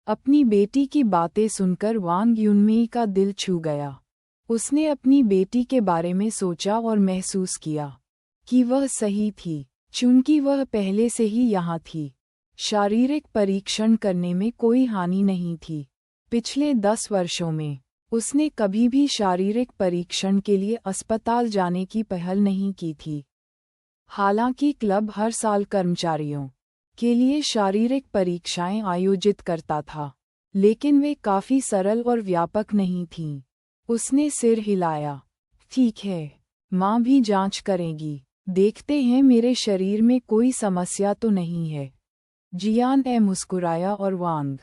अपनी बेटी की बातें सुनकर वांग युनमेई का दिल छू गया। उसने अपनी बेटी के बारे में सोचा और महसूस किया कि वह सही थी, चूंकि वह पहले से ही यहाँ थी। शारीरिक परीक्षण करने में कोई हानि नहीं थी। पिछले 10 वर्षों में उसने कभी भी शारीरिक परीक्षण के लिए अस्पताल जाने की पहल नहीं की थी। हालांकि क्लब हर साल कर्मचारियों के लिए शारीरिक परीक्षाएं आयोजित करता था, लेकिन वे काफ़ी सरल और व्यापक नहीं थीं। उसने सिर हिलाया। ठीक है, माँ भी जांच करेंगी। देखते हैं मेरे शरीर में कोई समस्या तो नहीं है। जियान मुस्कुराया और वांग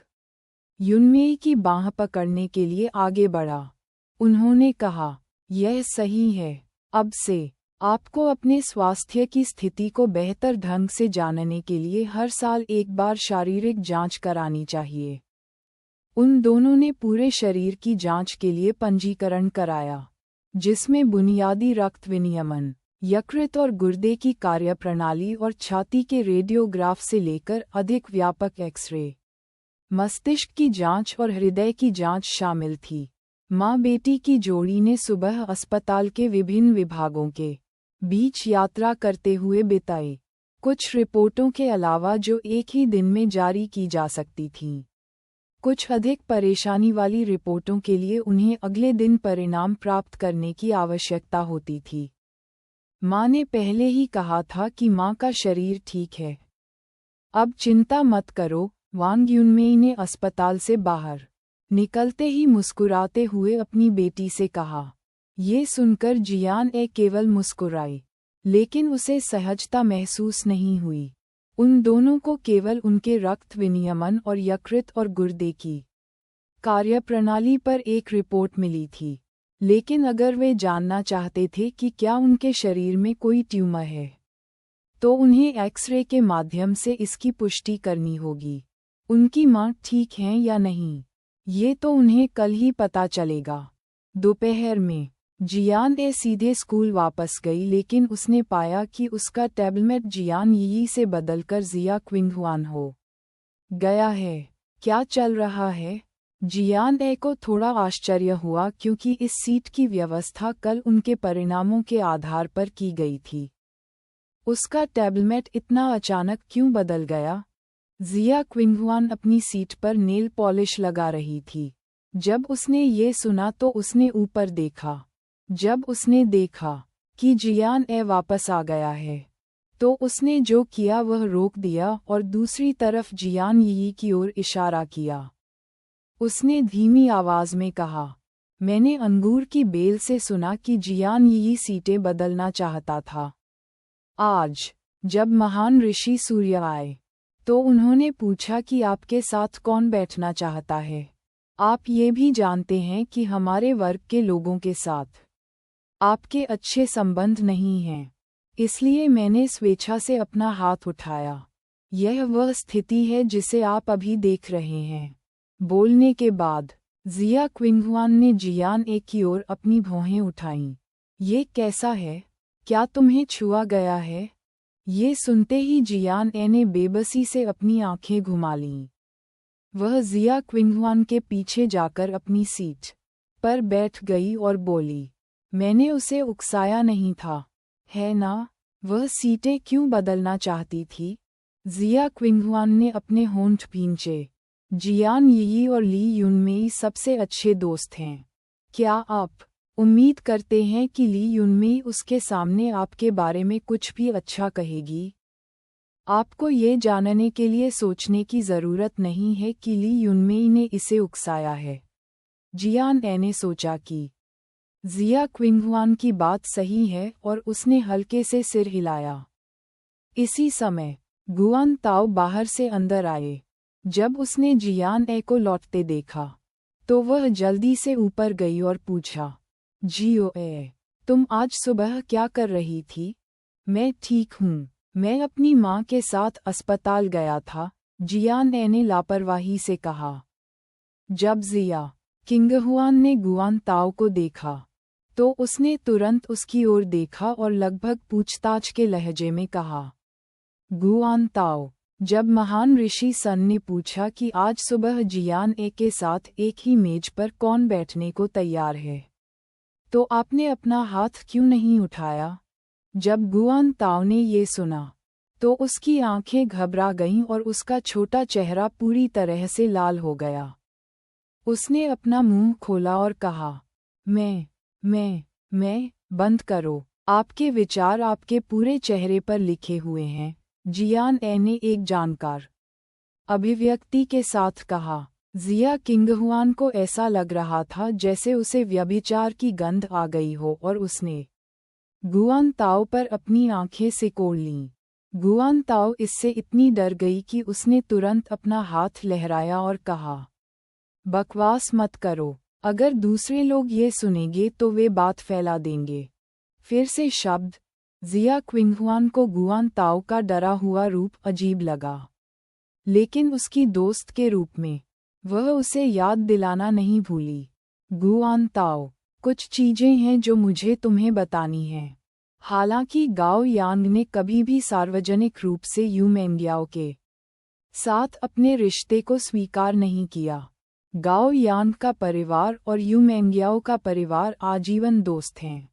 युनमेई की बाँह पकड़ने के लिए आगे बढ़ा। उन्होंने कहा, यह सही है। अब से आपको अपने स्वास्थ्य की स्थिति को बेहतर ढंग से जानने के लिए हर साल एक बार शारीरिक जांच करानी चाहिए। उन दोनों ने पूरे शरीर की जांच के लिए पंजीकरण कराया, जिसमें बुनियादी रक्त विनियमन, यकृत और गुर्दे की कार्यप्रणाली और छाती के रेडियोग्राफ से लेकर अधिक व्यापक एक्स-रे, मस्तिष्क की जांच और हृदय की जांच शामिल थी। माँ बेटी की जोड़ी ने सुबह अस्पताल के विभिन्न विभागों के बीच यात्रा करते हुए बिताई, कुछ रिपोर्टों के अलावा जो एक ही दिन में जारी की जा सकती थीं। कुछ अधिक परेशानी वाली रिपोर्टों के लिए उन्हें अगले दिन परिणाम प्राप्त करने की आवश्यकता होती थी। माँ ने पहले ही कहा था कि माँ का शरीर ठीक है। अब चिंता मत करो, वांग युनमेई ने अस्पताल से बाहर निकलते ही मुस्कुराते हुए अपनी बेटी से कहा। ये सुनकर जियान केवल मुस्कुराई, लेकिन उसे सहजता महसूस नहीं हुई। उन दोनों को केवल उनके रक्त विनियमन और यकृत और गुर्दे की कार्यप्रणाली पर एक रिपोर्ट मिली थी, लेकिन अगर वे जानना चाहते थे कि क्या उनके शरीर में कोई ट्यूमर है, तो उन्हें एक्स-रे के माध्यम से इसकी पुष्टि करनी होगी। उनकी माँ ठीक हैं या नहीं, ये तो उन्हें कल ही पता चलेगा। दोपहर में जियान सीधे स्कूल वापस गई, लेकिन उसने पाया कि उसका टैबलेट जियान यी से बदलकर जिया क्विंगहुआन हो गया है। क्या चल रहा है? जियान को थोड़ा आश्चर्य हुआ, क्योंकि इस सीट की व्यवस्था कल उनके परिणामों के आधार पर की गई थी। उसका टैबलेट इतना अचानक क्यों बदल गया? जिया क्विंगहुआन अपनी सीट पर नेल पॉलिश लगा रही थी। जब उसने ये सुना तो उसने ऊपर देखा। जब उसने देखा कि जियान वापस आ गया है, तो उसने जो किया वह रोक दिया और दूसरी तरफ जियान यी की ओर इशारा किया। उसने धीमी आवाज़ में कहा, मैंने अंगूर की बेल से सुना कि जियान यी सीटें बदलना चाहता था। आज जब महान ऋषि सूर्य आए, तो उन्होंने पूछा कि आपके साथ कौन बैठना चाहता है। आप ये भी जानते हैं कि हमारे वर्ग के लोगों के साथ आपके अच्छे संबंध नहीं हैं, इसलिए मैंने स्वेच्छा से अपना हाथ उठाया। यह वह स्थिति है जिसे आप अभी देख रहे हैं। बोलने के बाद जिया क्विंगहुआन ने जियान की ओर अपनी भौहें उठाईं। ये कैसा है? क्या तुम्हें छुआ गया है? ये सुनते ही जियान ने बेबसी से अपनी आंखें घुमा लीं। वह जिया क्विंगहुआन के पीछे जाकर अपनी सीट पर बैठ गई और बोली, मैंने उसे उकसाया नहीं था, है ना? वह सीटें क्यों बदलना चाहती थी? जिया क्विंगहुआन ने अपने होंठ भींचे। जियान यी और ली युनमेई सबसे अच्छे दोस्त हैं। क्या आप उम्मीद करते हैं कि ली युनमेई उसके सामने आपके बारे में कुछ भी अच्छा कहेगी? आपको ये जानने के लिए सोचने की ज़रूरत नहीं है कि ली युनमेई ने इसे उकसाया है। जियान ने सोचा कि जिया क्विंगहुआन की बात सही है और उसने हल्के से सिर हिलाया। इसी समय गुआन ताओ बाहर से अंदर आए। जब उसने जियान को लौटते देखा, तो वह जल्दी से ऊपर गई और पूछा, जियो तुम आज सुबह क्या कर रही थी? मैं ठीक हूँ, मैं अपनी माँ के साथ अस्पताल गया था, जियान ने लापरवाही से कहा। जब जिया क्विंगहुआन ने गुआन ताओ को देखा, तो उसने तुरंत उसकी ओर देखा और लगभग पूछताछ के लहजे में कहा, गुआन ताओ, जब महान ऋषि सन ने पूछा कि आज सुबह जियान ए के साथ एक ही मेज पर कौन बैठने को तैयार है, तो आपने अपना हाथ क्यों नहीं उठाया? जब गुआन ताओ ने ये सुना तो उसकी आंखें घबरा गईं और उसका छोटा चेहरा पूरी तरह से लाल हो गया। उसने अपना मुंह खोला और कहा, मैं, बंद करो, आपके विचार आपके पूरे चेहरे पर लिखे हुए हैं, जियान ए ने एक जानकार अभिव्यक्ति के साथ कहा। जिया किंगहुआन को ऐसा लग रहा था जैसे उसे व्यभिचार की गंध आ गई हो और उसने गुआन ताओ पर अपनी आंखें सिकोड़ लीं। गुआन ताओ इससे इतनी डर गई कि उसने तुरंत अपना हाथ लहराया और कहा, बकवास मत करो, अगर दूसरे लोग ये सुनेंगे तो वे बात फैला देंगे। फिर से शब्द। जिया क्विंगहुआन को गुआन ताओ का डरा हुआ रूप अजीब लगा, लेकिन उसकी दोस्त के रूप में वह उसे याद दिलाना नहीं भूली। गुआन ताओ, कुछ चीजें हैं जो मुझे तुम्हें बतानी हैं। हालांकि गाओ यांग ने कभी भी सार्वजनिक रूप से यू मेंग्याओ के साथ अपने रिश्ते को स्वीकार नहीं किया। गाओ यांग का परिवार और यू मेंग्याओ का परिवार आजीवन दोस्त हैं,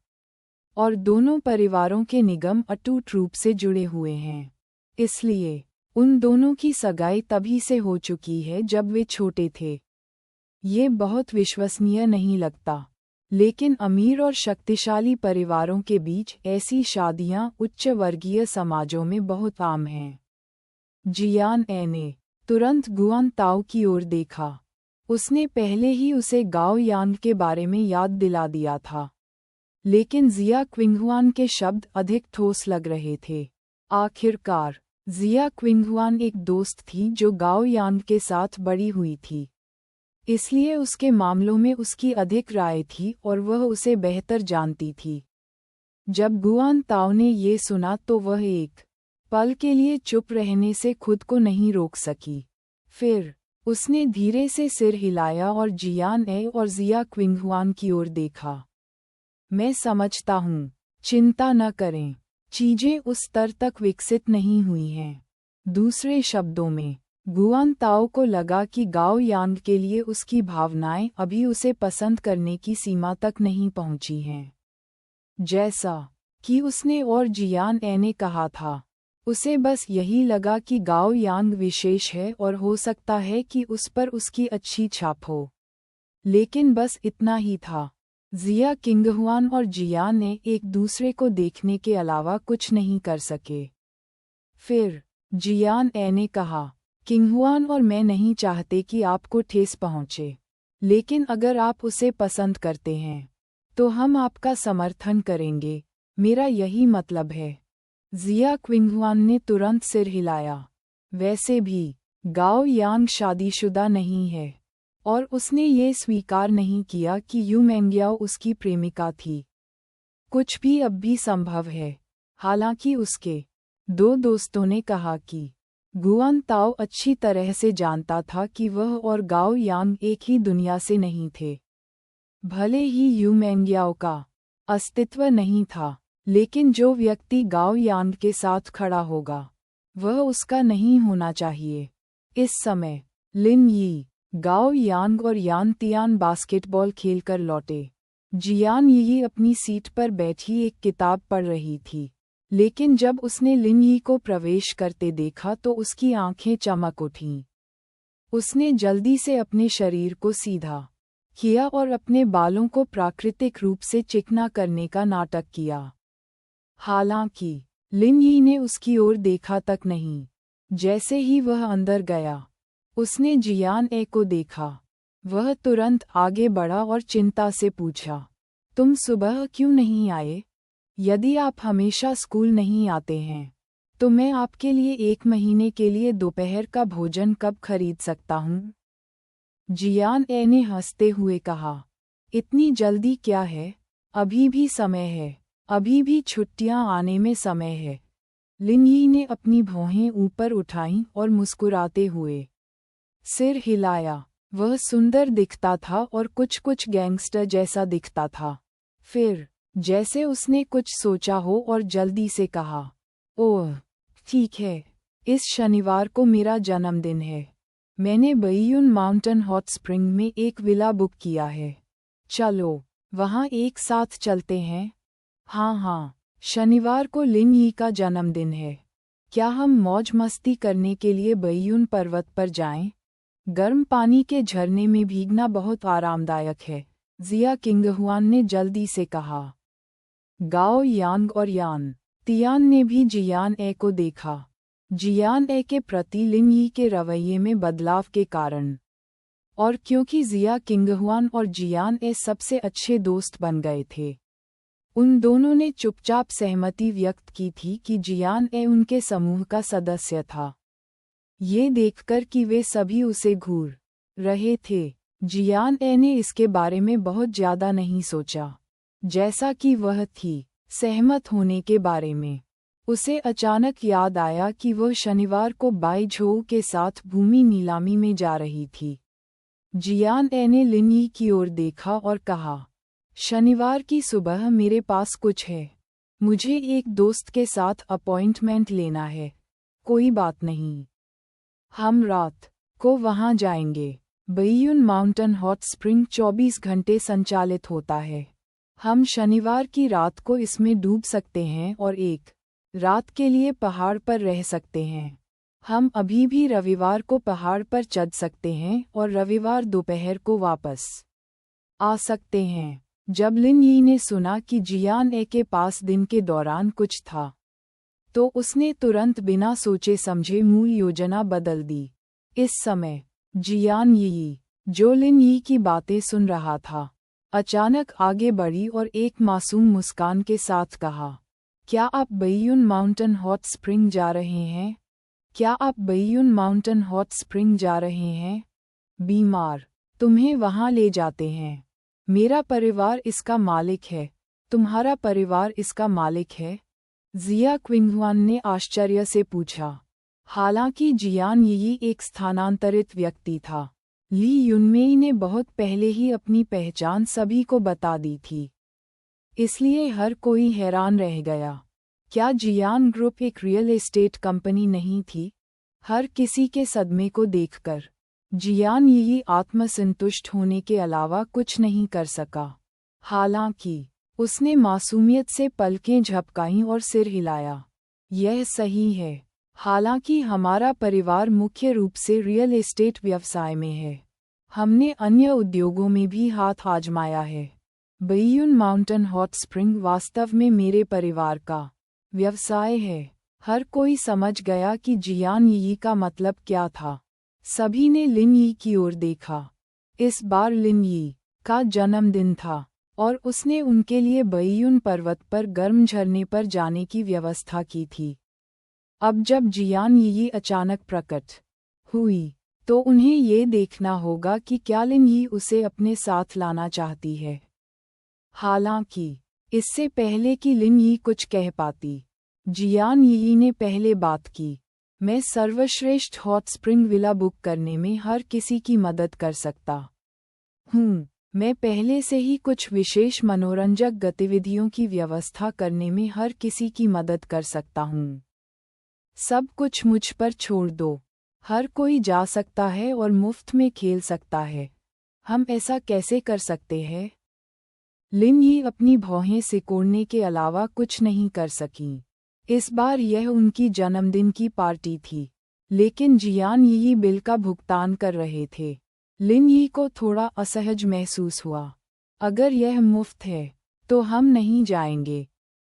और दोनों परिवारों के निगम अटूट रूप से जुड़े हुए हैं। इसलिए उन दोनों की सगाई तभी से हो चुकी है जब वे छोटे थे। ये बहुत विश्वसनीय नहीं लगता, लेकिन अमीर और शक्तिशाली परिवारों के बीच ऐसी शादियां उच्च वर्गीय समाजों में बहुत आम हैं। जियान ए ने तुरंत गुआन ताओ की ओर देखा। उसने पहले ही उसे गाओ यांग के बारे में याद दिला दिया था, लेकिन जिया क्विंगहुआन के शब्द अधिक ठोस लग रहे थे। आखिरकार जिया क्विंगहुआन एक दोस्त थी जो गाओ यांग के साथ बड़ी हुई थी, इसलिए उसके मामलों में उसकी अधिक राय थी और वह उसे बेहतर जानती थी। जब गुआन ताओ ने ये सुना तो वह एक पल के लिए चुप रहने से खुद को नहीं रोक सकी। फिर उसने धीरे से सिर हिलाया और जियान ए और जिया क्विंगहुआन की ओर देखा। मैं समझता हूँ, चिंता न करें, चीजें उस स्तर तक विकसित नहीं हुई हैं। दूसरे शब्दों में, गुआन ताओ को लगा कि गाओ यांग के लिए उसकी भावनाएं अभी उसे पसंद करने की सीमा तक नहीं पहुंची हैं। जैसा कि उसने और जियान ए ने कहा था, उसे बस यही लगा कि गाओ यांग विशेष है और हो सकता है कि उस पर उसकी अच्छी छाप हो। लेकिन बस इतना ही था। जिया किंगहुआन और जियान ने एक दूसरे को देखने के अलावा कुछ नहीं कर सके। फिर जियान ए ने कहा, किंगहुआन और मैं नहीं चाहते कि आपको ठेस पहुंचे, लेकिन अगर आप उसे पसंद करते हैं तो हम आपका समर्थन करेंगे, मेरा यही मतलब है। जिया क्विंगहुआन ने तुरंत सिर हिलाया। वैसे भी गाओ यांग शादीशुदा नहीं है, और उसने ये स्वीकार नहीं किया कि यू मेंग्याओ उसकी प्रेमिका थी। कुछ भी अब भी संभव है। हालांकि उसके दो दोस्तों ने कहा कि गुआन ताओ अच्छी तरह से जानता था कि वह और गाओ यांग एक ही दुनिया से नहीं थे। भले ही यू मेंग्याओ का अस्तित्व नहीं था, लेकिन जो व्यक्ति गाओ यांग के साथ खड़ा होगा वह उसका नहीं होना चाहिए। इस समय लिन यी, गाओ यांग और यान तियान बास्केटबॉल खेलकर लौटे। जियान यी अपनी सीट पर बैठी एक किताब पढ़ रही थी, लेकिन जब उसने लिन यी को प्रवेश करते देखा तो उसकी आंखें चमक उठीं। उसने जल्दी से अपने शरीर को सीधा किया और अपने बालों को प्राकृतिक रूप से चिकना करने का नाटक किया। हालांकि लिन यी ने उसकी ओर देखा तक नहीं। जैसे ही वह अंदर गया, उसने जियान ए को देखा। वह तुरंत आगे बढ़ा और चिंता से पूछा, तुम सुबह क्यों नहीं आए? यदि आप हमेशा स्कूल नहीं आते हैं तो मैं आपके लिए 1 महीने के लिए दोपहर का भोजन कब खरीद सकता हूँ? जियान ए ने हंसते हुए कहा, इतनी जल्दी क्या है, अभी भी समय है, अभी भी छुट्टियां आने में समय है। लिन यी ने अपनी भौहें ऊपर उठाईं और मुस्कुराते हुए सिर हिलाया। वह सुंदर दिखता था और कुछ गैंगस्टर जैसा दिखता था। फिर जैसे उसने कुछ सोचा हो और जल्दी से कहा, ओह ठीक है, इस शनिवार को मेरा जन्मदिन है। मैंने बैयून माउंटेन हॉट स्प्रिंग में एक विला बुक किया है। चलो, वहाँ एक साथ चलते हैं। हाँ, शनिवार को लिन यी का जन्मदिन है। क्या हम मौज मस्ती करने के लिए बैयून पर्वत पर जाएं? गर्म पानी के झरने में भीगना बहुत आरामदायक है, जिया किंगहुआन ने जल्दी से कहा। गाओ यांग और यान तियान ने भी जियान ए को देखा। जियान ए के प्रति लिन यी के रवैये में बदलाव के कारण, और क्योंकि जिया किंगहुआन और जियान ए सबसे अच्छे दोस्त बन गए थे, उन दोनों ने चुपचाप सहमति व्यक्त की थी कि जियान ए उनके समूह का सदस्य था। ये देखकर कि वे सभी उसे घूर रहे थे, जियान ए ने इसके बारे में बहुत ज्यादा नहीं सोचा, जैसा कि वह थी सहमत होने के बारे में। उसे अचानक याद आया कि वह शनिवार को बाई झोउ के साथ भूमि नीलामी में जा रही थी। जियान ए ने लिन यी की ओर देखा और कहा, शनिवार की सुबह मेरे पास कुछ है। मुझे एक दोस्त के साथ अपॉइंटमेंट लेना है। कोई बात नहीं, हम रात को वहां जाएंगे। बैयून माउंटेन हॉट स्प्रिंग 24 घंटे संचालित होता है। हम शनिवार की रात को इसमें डूब सकते हैं और एक रात के लिए पहाड़ पर रह सकते हैं। हम अभी भी रविवार को पहाड़ पर चढ़ सकते हैं और रविवार दोपहर को वापस आ सकते हैं। जब लिन यी ने सुना कि जियान ए के पास दिन के दौरान कुछ था, तो उसने तुरंत बिना सोचे समझे मूल योजना बदल दी। इस समय जियान यी, जो लिन यी की बातें सुन रहा था, अचानक आगे बढ़ी और एक मासूम मुस्कान के साथ कहा, क्या आप बैयून माउंटेन हॉट स्प्रिंग जा रहे हैं? क्या आप बैयून माउंटेन हॉट स्प्रिंग जा रहे हैं? बीमार तुम्हें वहां ले जाते हैं। मेरा परिवार इसका मालिक है। तुम्हारा परिवार इसका मालिक है? जिया क्विंगहुआन ने आश्चर्य से पूछा। हालांकि जियान यी एक स्थानांतरित व्यक्ति था, ली युनमेई ने बहुत पहले ही अपनी पहचान सभी को बता दी थी, इसलिए हर कोई हैरान रह गया। क्या जियान ग्रुप एक रियल एस्टेट कंपनी नहीं थी? हर किसी के सदमे को देखकर जियान यी आत्मसंतुष्ट होने के अलावा कुछ नहीं कर सका। हालांकि उसने मासूमियत से पलकें झपकाईं और सिर हिलाया। यह सही है। हालांकि हमारा परिवार मुख्य रूप से रियल एस्टेट व्यवसाय में है, हमने अन्य उद्योगों में भी हाथ आजमाया है। बैयून माउंटेन हॉट स्प्रिंग वास्तव में मेरे परिवार का व्यवसाय है। हर कोई समझ गया कि जियान यी का मतलब क्या था। सभी ने लिन यी की ओर देखा। इस बार लिन यी का जन्मदिन था और उसने उनके लिए बैयून पर्वत पर गर्म झरने पर जाने की व्यवस्था की थी। अब जब जियान यी अचानक प्रकट हुई, तो उन्हें ये देखना होगा कि क्या लिन यी उसे अपने साथ लाना चाहती है। हालांकि इससे पहले कि लिन यी कुछ कह पाती, जियान यी ने पहले बात की। मैं सर्वश्रेष्ठ हॉट स्प्रिंग विला बुक करने में हर किसी की मदद कर सकता हूँ। मैं पहले से ही कुछ विशेष मनोरंजक गतिविधियों की व्यवस्था करने में हर किसी की मदद कर सकता हूँ। सब कुछ मुझ पर छोड़ दो। हर कोई जा सकता है और मुफ्त में खेल सकता है। हम ऐसा कैसे कर सकते हैं? लिन यी अपनी भौहें सिकोड़ने के अलावा कुछ नहीं कर सकीं। इस बार यह उनकी जन्मदिन की पार्टी थी, लेकिन जियान यी बिल का भुगतान कर रहे थे। लिन यी को थोड़ा असहज महसूस हुआ। अगर यह मुफ्त है, तो हम नहीं जाएंगे।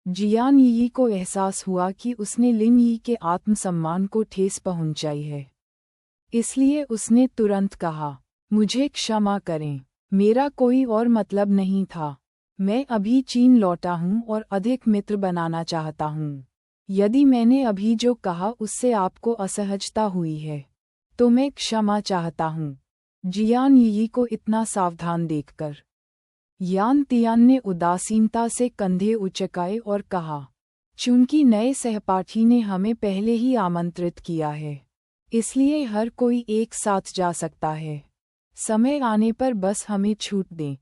जियान यी को एहसास हुआ कि उसने लिन यी के आत्मसम्मान को ठेस पहुंचाई है। इसलिए उसने तुरंत कहा, मुझे क्षमा करें, मेरा कोई और मतलब नहीं था। मैं अभी चीन लौटा हूँ और अधिक मित्र बनाना चाहता हूँ। यदि मैंने अभी जो कहा उससे आपको असहजता हुई है, तो मैं क्षमा चाहता हूँ। जियान यी को इतना सावधान देखकर यान तियान ने उदासीनता से कंधे उचकाए और कहा, चूंकि नए सहपाठी ने हमें पहले ही आमंत्रित किया है, इसलिए हर कोई एक साथ जा सकता है। समय आने पर बस हमें छूट दें।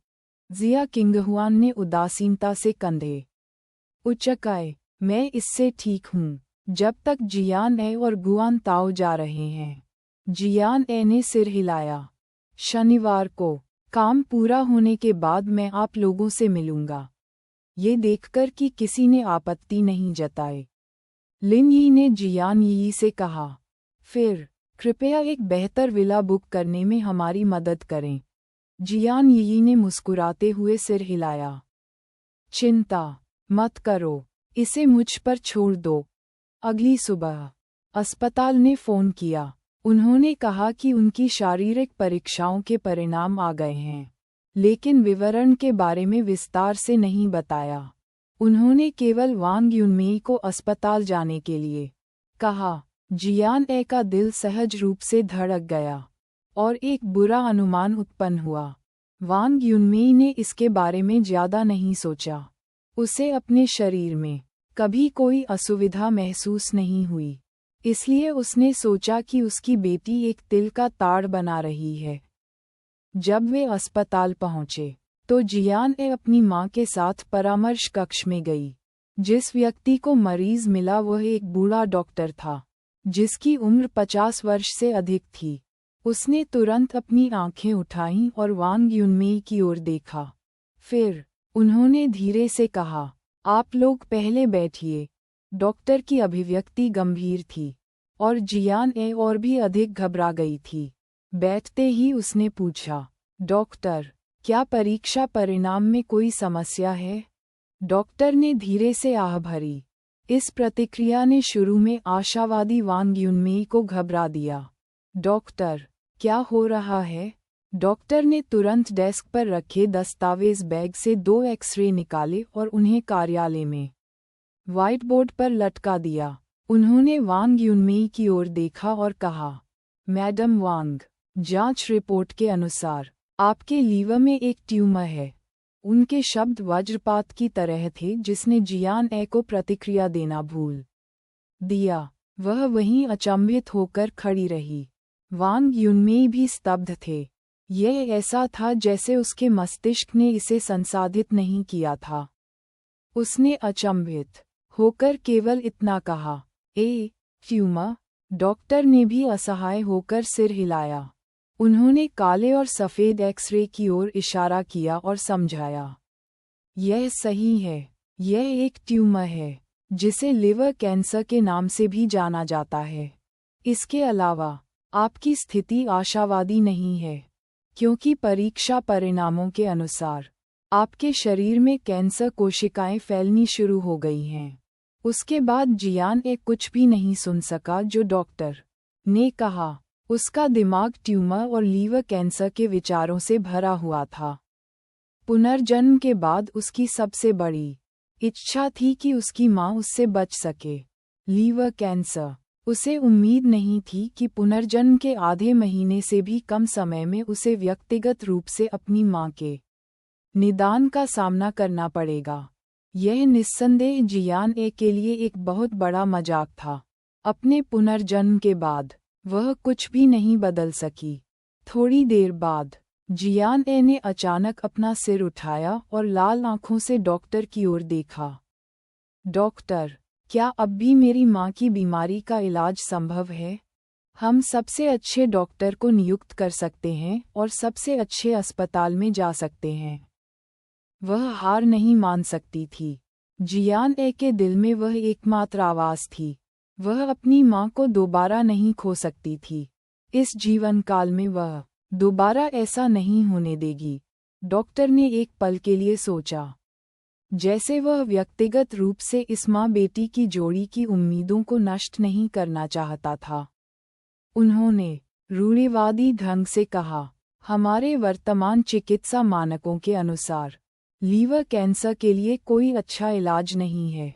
जिया किंगहुआन ने उदासीनता से कंधे उचकाए। मैं इससे ठीक हूँ। जब तक जियान ए और गुआन ताओ जा रहे हैं। जियान ए ने सिर हिलाया। शनिवार को काम पूरा होने के बाद मैं आप लोगों से मिलूंगा। ये देखकर कि किसी ने आपत्ति नहीं जताई, लिन यी ने जियान यी से कहा, फिर कृपया एक बेहतर विला बुक करने में हमारी मदद करें। जियान यी ने मुस्कुराते हुए सिर हिलाया। चिंता मत करो, इसे मुझ पर छोड़ दो। अगली सुबह अस्पताल ने फ़ोन किया। उन्होंने कहा कि उनकी शारीरिक परीक्षाओं के परिणाम आ गए हैं, लेकिन विवरण के बारे में विस्तार से नहीं बताया। उन्होंने केवल वांग युनमेई को अस्पताल जाने के लिए कहा। जियान ए का दिल सहज रूप से धड़क गया और एक बुरा अनुमान उत्पन्न हुआ। वांग युनमेई ने इसके बारे में ज़्यादा नहीं सोचा। उसे अपने शरीर में कभी कोई असुविधा महसूस नहीं हुई, इसलिए उसने सोचा कि उसकी बेटी एक तिल का ताड़ बना रही है। जब वे अस्पताल पहुंचे तो जियान ए अपनी मां के साथ परामर्श कक्ष में गई। जिस व्यक्ति को मरीज मिला वह एक बूढ़ा डॉक्टर था, जिसकी उम्र 50 वर्ष से अधिक थी। उसने तुरंत अपनी आंखें उठाईं और वांग युनमेई की ओर देखा। फिर उन्होंने धीरे से कहा, आप लोग पहले बैठिए। डॉक्टर की अभिव्यक्ति गंभीर थी और जियान ए और भी अधिक घबरा गई थी। बैठते ही उसने पूछा, डॉक्टर, क्या परीक्षा परिणाम में कोई समस्या है? डॉक्टर ने धीरे से आह भरी। इस प्रतिक्रिया ने शुरू में आशावादी वांग युनमेई को घबरा दिया। डॉक्टर, क्या हो रहा है? डॉक्टर ने तुरंत डेस्क पर रखे दस्तावेज बैग से 2 एक्सरे निकाले और उन्हें कार्यालय में व्हाइट बोर्ड पर लटका दिया। उन्होंने वांग युनमेई की ओर देखा और कहा, मैडम वांग, जांच रिपोर्ट के अनुसार आपके लीवर में एक ट्यूमर है। उनके शब्द वज्रपात की तरह थे जिसने जियान ए को प्रतिक्रिया देना भूल दिया। वह वहीं अचंभित होकर खड़ी रही। वांग युनमेई भी स्तब्ध थे। यह ऐसा था जैसे उसके मस्तिष्क ने इसे संसाधित नहीं किया था। उसने अचंभित होकर केवल इतना कहा, ट्यूमर। डॉक्टर ने भी असहाय होकर सिर हिलाया। उन्होंने काले और सफ़ेद एक्सरे की ओर इशारा किया और समझाया, यह सही है, यह एक ट्यूमर है जिसे लिवर कैंसर के नाम से भी जाना जाता है। इसके अलावा आपकी स्थिति आशावादी नहीं है, क्योंकि परीक्षा परिणामों के अनुसार आपके शरीर में कैंसर कोशिकाएं फैलनी शुरू हो गई हैं। उसके बाद जियान ए कुछ भी नहीं सुन सका जो डॉक्टर ने कहा। उसका दिमाग ट्यूमर और लीवर कैंसर के विचारों से भरा हुआ था। पुनर्जन्म के बाद उसकी सबसे बड़ी इच्छा थी कि उसकी मां उससे बच सके। Liver cancer. उसे उम्मीद नहीं थी कि पुनर्जन्म के आधे महीने से भी कम समय में उसे व्यक्तिगत रूप से अपनी मां के निदान का सामना करना पड़ेगा। यह निस्संदेह जियान ए के लिए एक बहुत बड़ा मजाक था। अपने पुनर्जन्म के बाद वह कुछ भी नहीं बदल सकी। थोड़ी देर बाद जियान ए ने अचानक अपना सिर उठाया और लाल आंखों से डॉक्टर की ओर देखा। डॉक्टर, क्या अब भी मेरी मां की बीमारी का इलाज संभव है? हम सबसे अच्छे डॉक्टर को नियुक्त कर सकते हैं और सबसे अच्छे अस्पताल में जा सकते हैं। वह हार नहीं मान सकती थी। जियान ए के दिल में वह एकमात्र आवाज़ थी। वह अपनी मां को दोबारा नहीं खो सकती थी। इस जीवन काल में वह दोबारा ऐसा नहीं होने देगी। डॉक्टर ने एक पल के लिए सोचा, जैसे वह व्यक्तिगत रूप से इस मां बेटी की जोड़ी की उम्मीदों को नष्ट नहीं करना चाहता था। उन्होंने रूढ़िवादी ढंग से कहा, हमारे वर्तमान चिकित्सा मानकों के अनुसार लीवर कैंसर के लिए कोई अच्छा इलाज नहीं है।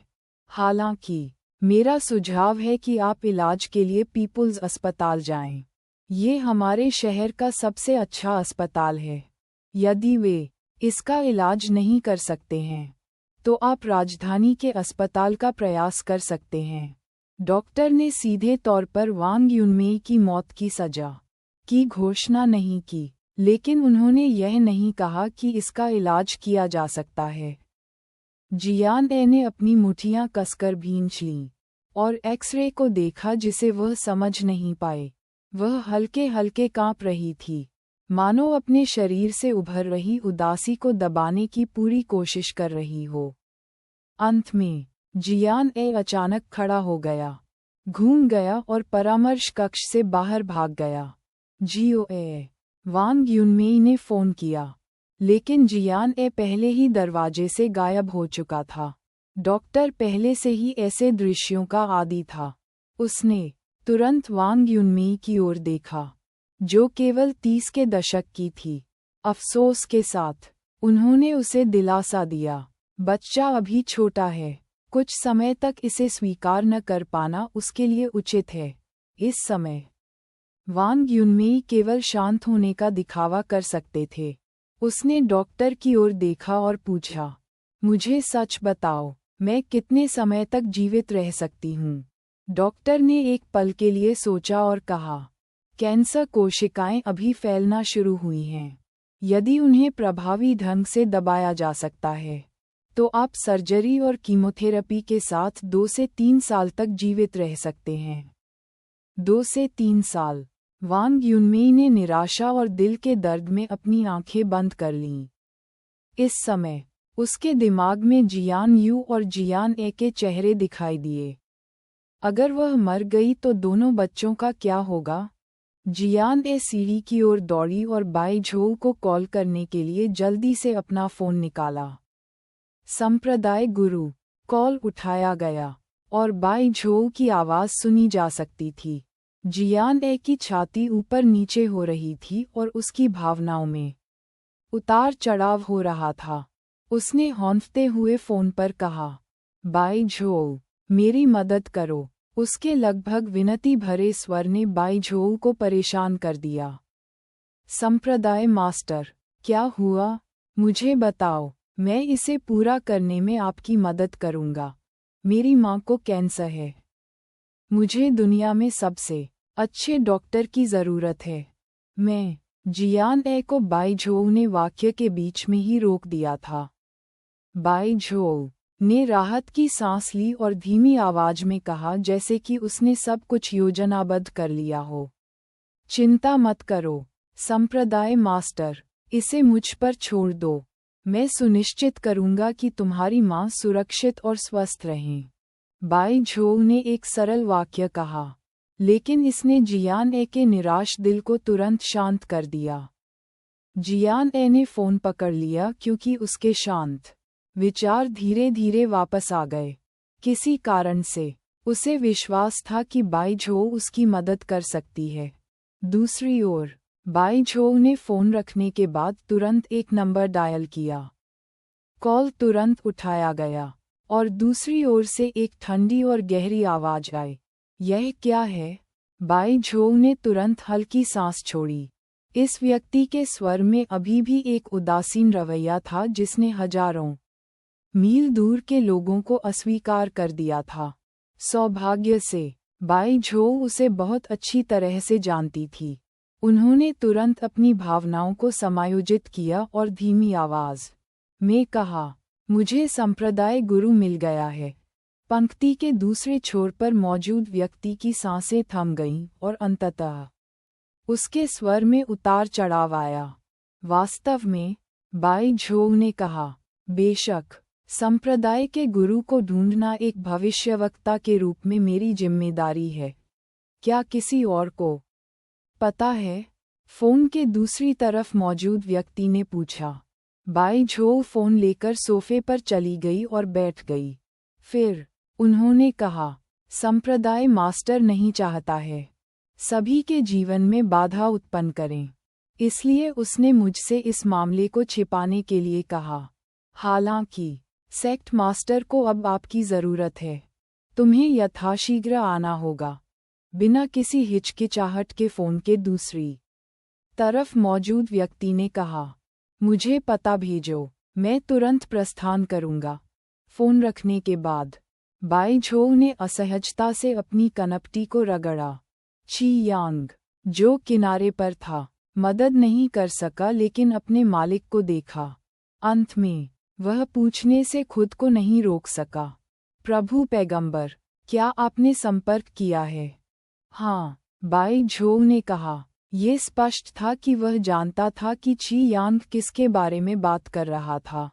हालांकि मेरा सुझाव है कि आप इलाज के लिए पीपुल्स अस्पताल जाएं। ये हमारे शहर का सबसे अच्छा अस्पताल है। यदि वे इसका इलाज नहीं कर सकते हैं तो आप राजधानी के अस्पताल का प्रयास कर सकते हैं। डॉक्टर ने सीधे तौर पर वांग युनमेई की मौत की सजा की घोषणा नहीं की, लेकिन उन्होंने यह नहीं कहा कि इसका इलाज किया जा सकता है। जियान ए ने अपनी मुट्ठियां कसकर भींच लीं। और एक्सरे को देखा जिसे वह समझ नहीं पाए। वह हल्के हल्के कांप रही थी, मानो अपने शरीर से उभर रही उदासी को दबाने की पूरी कोशिश कर रही हो। अंत में जियान ए अचानक खड़ा हो गया, घूम गया और परामर्श कक्ष से बाहर भाग गया। जियो ए वांग युनमेई ने फोन किया, लेकिन जियान ए पहले ही दरवाजे से गायब हो चुका था। डॉक्टर पहले से ही ऐसे दृश्यों का आदी था। उसने तुरंत वांग युनमेई की ओर देखा, जो केवल 30 के दशक की थी। अफसोस के साथ उन्होंने उसे दिलासा दिया, बच्चा अभी छोटा है, कुछ समय तक इसे स्वीकार न कर पाना उसके लिए उचित है। इस समय वांग युनमेई केवल शांत होने का दिखावा कर सकते थे। उसने डॉक्टर की ओर देखा और पूछा, मुझे सच बताओ, मैं कितने समय तक जीवित रह सकती हूँ? डॉक्टर ने एक पल के लिए सोचा और कहा, कैंसर कोशिकाएं अभी फैलना शुरू हुई हैं। यदि उन्हें प्रभावी ढंग से दबाया जा सकता है, तो आप सर्जरी और कीमोथेरेपी के साथ 2 से 3 साल तक जीवित रह सकते हैं। 2 से 3 साल। वांग युनमेई ने निराशा और दिल के दर्द में अपनी आंखें बंद कर लीं। इस समय उसके दिमाग में जियान यू और जियान ए के चेहरे दिखाई दिए। अगर वह मर गई तो दोनों बच्चों का क्या होगा? जियान ए सीढ़ी की ओर दौड़ी और बाई झोउ को कॉल करने के लिए जल्दी से अपना फोन निकाला। संप्रदाय गुरु। कॉल उठाया गया और बाई झोउ की आवाज़ सुनी जा सकती थी। जियान ए की छाती ऊपर नीचे हो रही थी और उसकी भावनाओं में उतार चढ़ाव हो रहा था। उसने हौंफते हुए फ़ोन पर कहा, बाई झोउ, मेरी मदद करो। उसके लगभग विनती भरे स्वर ने बाई झोउ को परेशान कर दिया। संप्रदाय मास्टर, क्या हुआ? मुझे बताओ, मैं इसे पूरा करने में आपकी मदद करूंगा। मेरी माँ को कैंसर है। मुझे दुनिया में सबसे अच्छे डॉक्टर की ज़रूरत है। मैं जियान ए को बाई झोउ ने वाक्य के बीच में ही रोक दिया था। बाई झोउ ने राहत की सांस ली और धीमी आवाज में कहा, जैसे कि उसने सब कुछ योजनाबद्ध कर लिया हो। चिंता मत करो संप्रदाय मास्टर, इसे मुझ पर छोड़ दो। मैं सुनिश्चित करूंगा कि तुम्हारी माँ सुरक्षित और स्वस्थ रहें। बाई झोउ ने एक सरल वाक्य कहा, लेकिन इसने जियान ए के निराश दिल को तुरंत शांत कर दिया। जियान ए ने फ़ोन पकड़ लिया क्योंकि उसके शांत विचार धीरे धीरे वापस आ गए। किसी कारण से उसे विश्वास था कि बाई झोउ उसकी मदद कर सकती है। दूसरी ओर बाई झोउ ने फ़ोन रखने के बाद तुरंत एक नंबर डायल किया। कॉल तुरंत उठाया गया और दूसरी ओर से एक ठंडी और गहरी आवाज़ आई। यह क्या है? बाई झोउ ने तुरंत हल्की सांस छोड़ी। इस व्यक्ति के स्वर में अभी भी एक उदासीन रवैया था जिसने हजारों मील दूर के लोगों को अस्वीकार कर दिया था। सौभाग्य से बाई झोउ उसे बहुत अच्छी तरह से जानती थी। उन्होंने तुरंत अपनी भावनाओं को समायोजित किया और धीमी आवाज़ में कहा, मुझे संप्रदाय गुरु मिल गया है। पंक्ति के दूसरे छोर पर मौजूद व्यक्ति की सांसें थम गईं और अंततः उसके स्वर में उतार चढ़ाव आया। वास्तव में, बाई झोउ ने कहा, बेशक, संप्रदाय के गुरु को ढूंढना एक भविष्यवक्ता के रूप में मेरी जिम्मेदारी है। क्या किसी और को पता है? फ़ोन के दूसरी तरफ मौजूद व्यक्ति ने पूछा। बाई झोउ फ़ोन लेकर सोफे पर चली गई और बैठ गई। फिर उन्होंने कहा, संप्रदाय मास्टर नहीं चाहता है सभी के जीवन में बाधा उत्पन्न करें, इसलिए उसने मुझसे इस मामले को छिपाने के लिए कहा। हालांकि सेक्ट मास्टर को अब आपकी ज़रूरत है। तुम्हें यथाशीघ्र आना होगा। बिना किसी हिचकिचाहट के फ़ोन के दूसरी तरफ मौजूद व्यक्ति ने कहा, मुझे पता भेजो, मैं तुरंत प्रस्थान करूंगा। फ़ोन रखने के बाद बाई झोउ ने असहजता से अपनी कनपटी को रगड़ा। ची यांग, जो किनारे पर था, मदद नहीं कर सका लेकिन अपने मालिक को देखा। अंत में वह पूछने से खुद को नहीं रोक सका, प्रभु पैगंबर, क्या आपने संपर्क किया है? हाँ, बाई झोउ ने कहा। ये स्पष्ट था कि वह जानता था कि ची यांग किसके बारे में बात कर रहा था।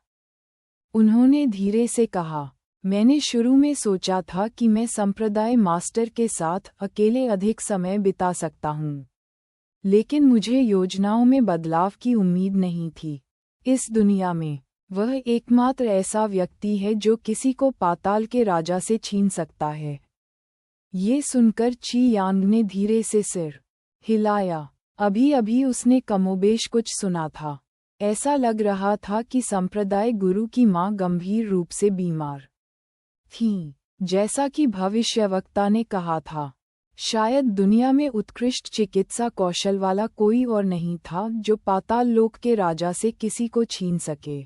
उन्होंने धीरे से कहा, मैंने शुरू में सोचा था कि मैं संप्रदाय मास्टर के साथ अकेले अधिक समय बिता सकता हूँ। लेकिन मुझे योजनाओं में बदलाव की उम्मीद नहीं थी। इस दुनिया में वह एकमात्र ऐसा व्यक्ति है जो किसी को पाताल के राजा से छीन सकता है। ये सुनकर ची यांग ने धीरे से सिर हिलाया। अभी अभी उसने कमोबेश कुछ सुना था। ऐसा लग रहा था कि संप्रदाय गुरु की मां गंभीर रूप से बीमार थीं, जैसा कि भविष्यवक्ता ने कहा था। शायद दुनिया में उत्कृष्ट चिकित्सा कौशल वाला कोई और नहीं था जो पाताल लोक के राजा से किसी को छीन सके।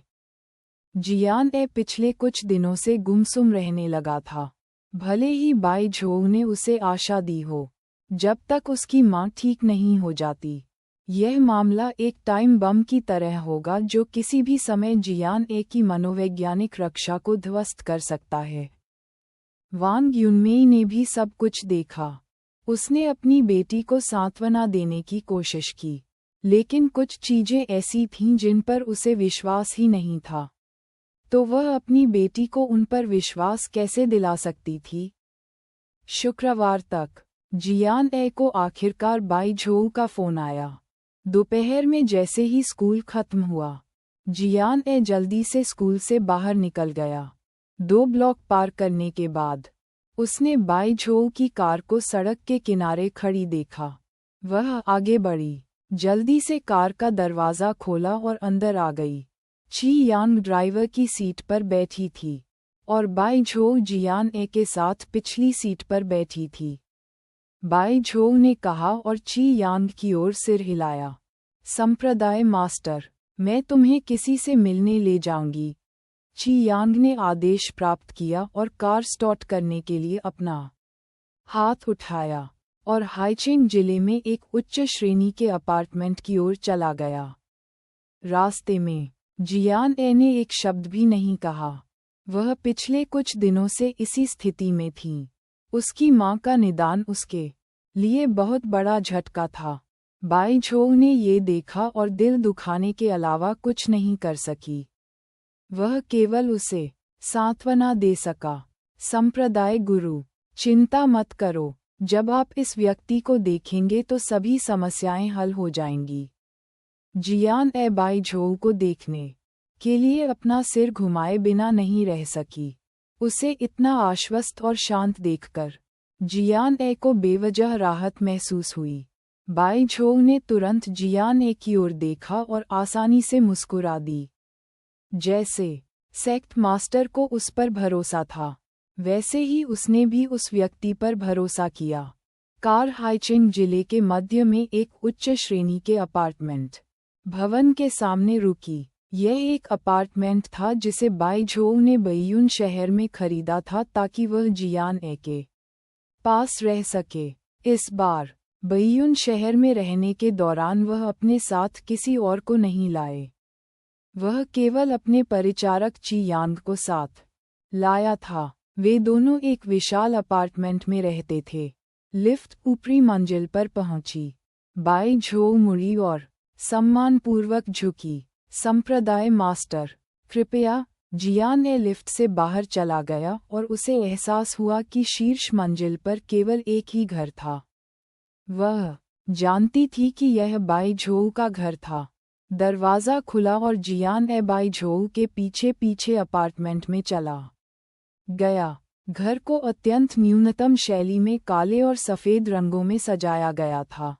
जियान पिछले कुछ दिनों से गुमसुम रहने लगा था। भले ही बाई झोउ ने उसे आशा दी हो, जब तक उसकी मां ठीक नहीं हो जाती, यह मामला एक टाइम बम की तरह होगा जो किसी भी समय जियान की मनोवैज्ञानिक रक्षा को ध्वस्त कर सकता है। वांग युनमेई ने भी सब कुछ देखा। उसने अपनी बेटी को सांत्वना देने की कोशिश की, लेकिन कुछ चीजें ऐसी थीं जिन पर उसे विश्वास ही नहीं था। तो वह अपनी बेटी को उन पर विश्वास कैसे दिला सकती थी? शुक्रवार तक जियान को आखिरकार बाई झोउ का फोन आया। दोपहर में जैसे ही स्कूल खत्म हुआ, जियान जल्दी से स्कूल से बाहर निकल गया। 2 ब्लॉक पार करने के बाद उसने बाई झोउ की कार को सड़क के किनारे खड़ी देखा। वह आगे बढ़ी, जल्दी से कार का दरवाज़ा खोला और अंदर आ गई। ची यांग ड्राइवर की सीट पर बैठी थी और बाई झोउ जियान के साथ पिछली सीट पर बैठी थी। बाई झोउ ने कहा और ची यांग की ओर सिर हिलाया। संप्रदाय मास्टर, मैं तुम्हें किसी से मिलने ले जाऊंगी। ची यांग ने आदेश प्राप्त किया और कार स्टार्ट करने के लिए अपना हाथ उठाया और हाइचिंग जिले में एक उच्च श्रेणी के अपार्टमेंट की ओर चला गया। रास्ते में जियान ने एक शब्द भी नहीं कहा। वह पिछले कुछ दिनों से इसी स्थिति में थी। उसकी मां का निदान उसके लिए बहुत बड़ा झटका था। बाई झोउ ने ये देखा और दिल दुखाने के अलावा कुछ नहीं कर सकी। वह केवल उसे सांत्वना दे सका। संप्रदाय गुरु, चिंता मत करो, जब आप इस व्यक्ति को देखेंगे तो सभी समस्याएं हल हो जाएंगी। जियान बाई झोउ को देखने के लिए अपना सिर घुमाए बिना नहीं रह सकी। उसे इतना आश्वस्त और शांत देखकर जियान को बेवजह राहत महसूस हुई। बाई झोउ ने तुरंत जियान की ओर देखा और आसानी से मुस्कुरा दी। जैसे सेक्ट मास्टर को उस पर भरोसा था, वैसे ही उसने भी उस व्यक्ति पर भरोसा किया। कार हाइचिंग जिले के मध्य में एक उच्च श्रेणी के अपार्टमेंट भवन के सामने रुकी। यह एक अपार्टमेंट था जिसे बाई झोउ ने बैयुन शहर में खरीदा था ताकि वह जियान के पास रह सके। इस बार बैयुन शहर में रहने के दौरान वह अपने साथ किसी और को नहीं लाए। वह केवल अपने परिचारक ची यांग को साथ लाया था। वे दोनों एक विशाल अपार्टमेंट में रहते थे। लिफ्ट ऊपरी मंजिल पर पहुंची। बाई झोउ मुड़ी और सम्मानपूर्वक झुकी। संप्रदाय मास्टर, कृपया। जियान लिफ्ट से बाहर चला गया और उसे एहसास हुआ कि शीर्ष मंजिल पर केवल एक ही घर था। वह जानती थी कि यह बाई झोउ का घर था। दरवाज़ा खुला और जियान बाई झोउ के पीछे पीछे अपार्टमेंट में चला गया। घर को अत्यंत न्यूनतम शैली में काले और सफ़ेद रंगों में सजाया गया था।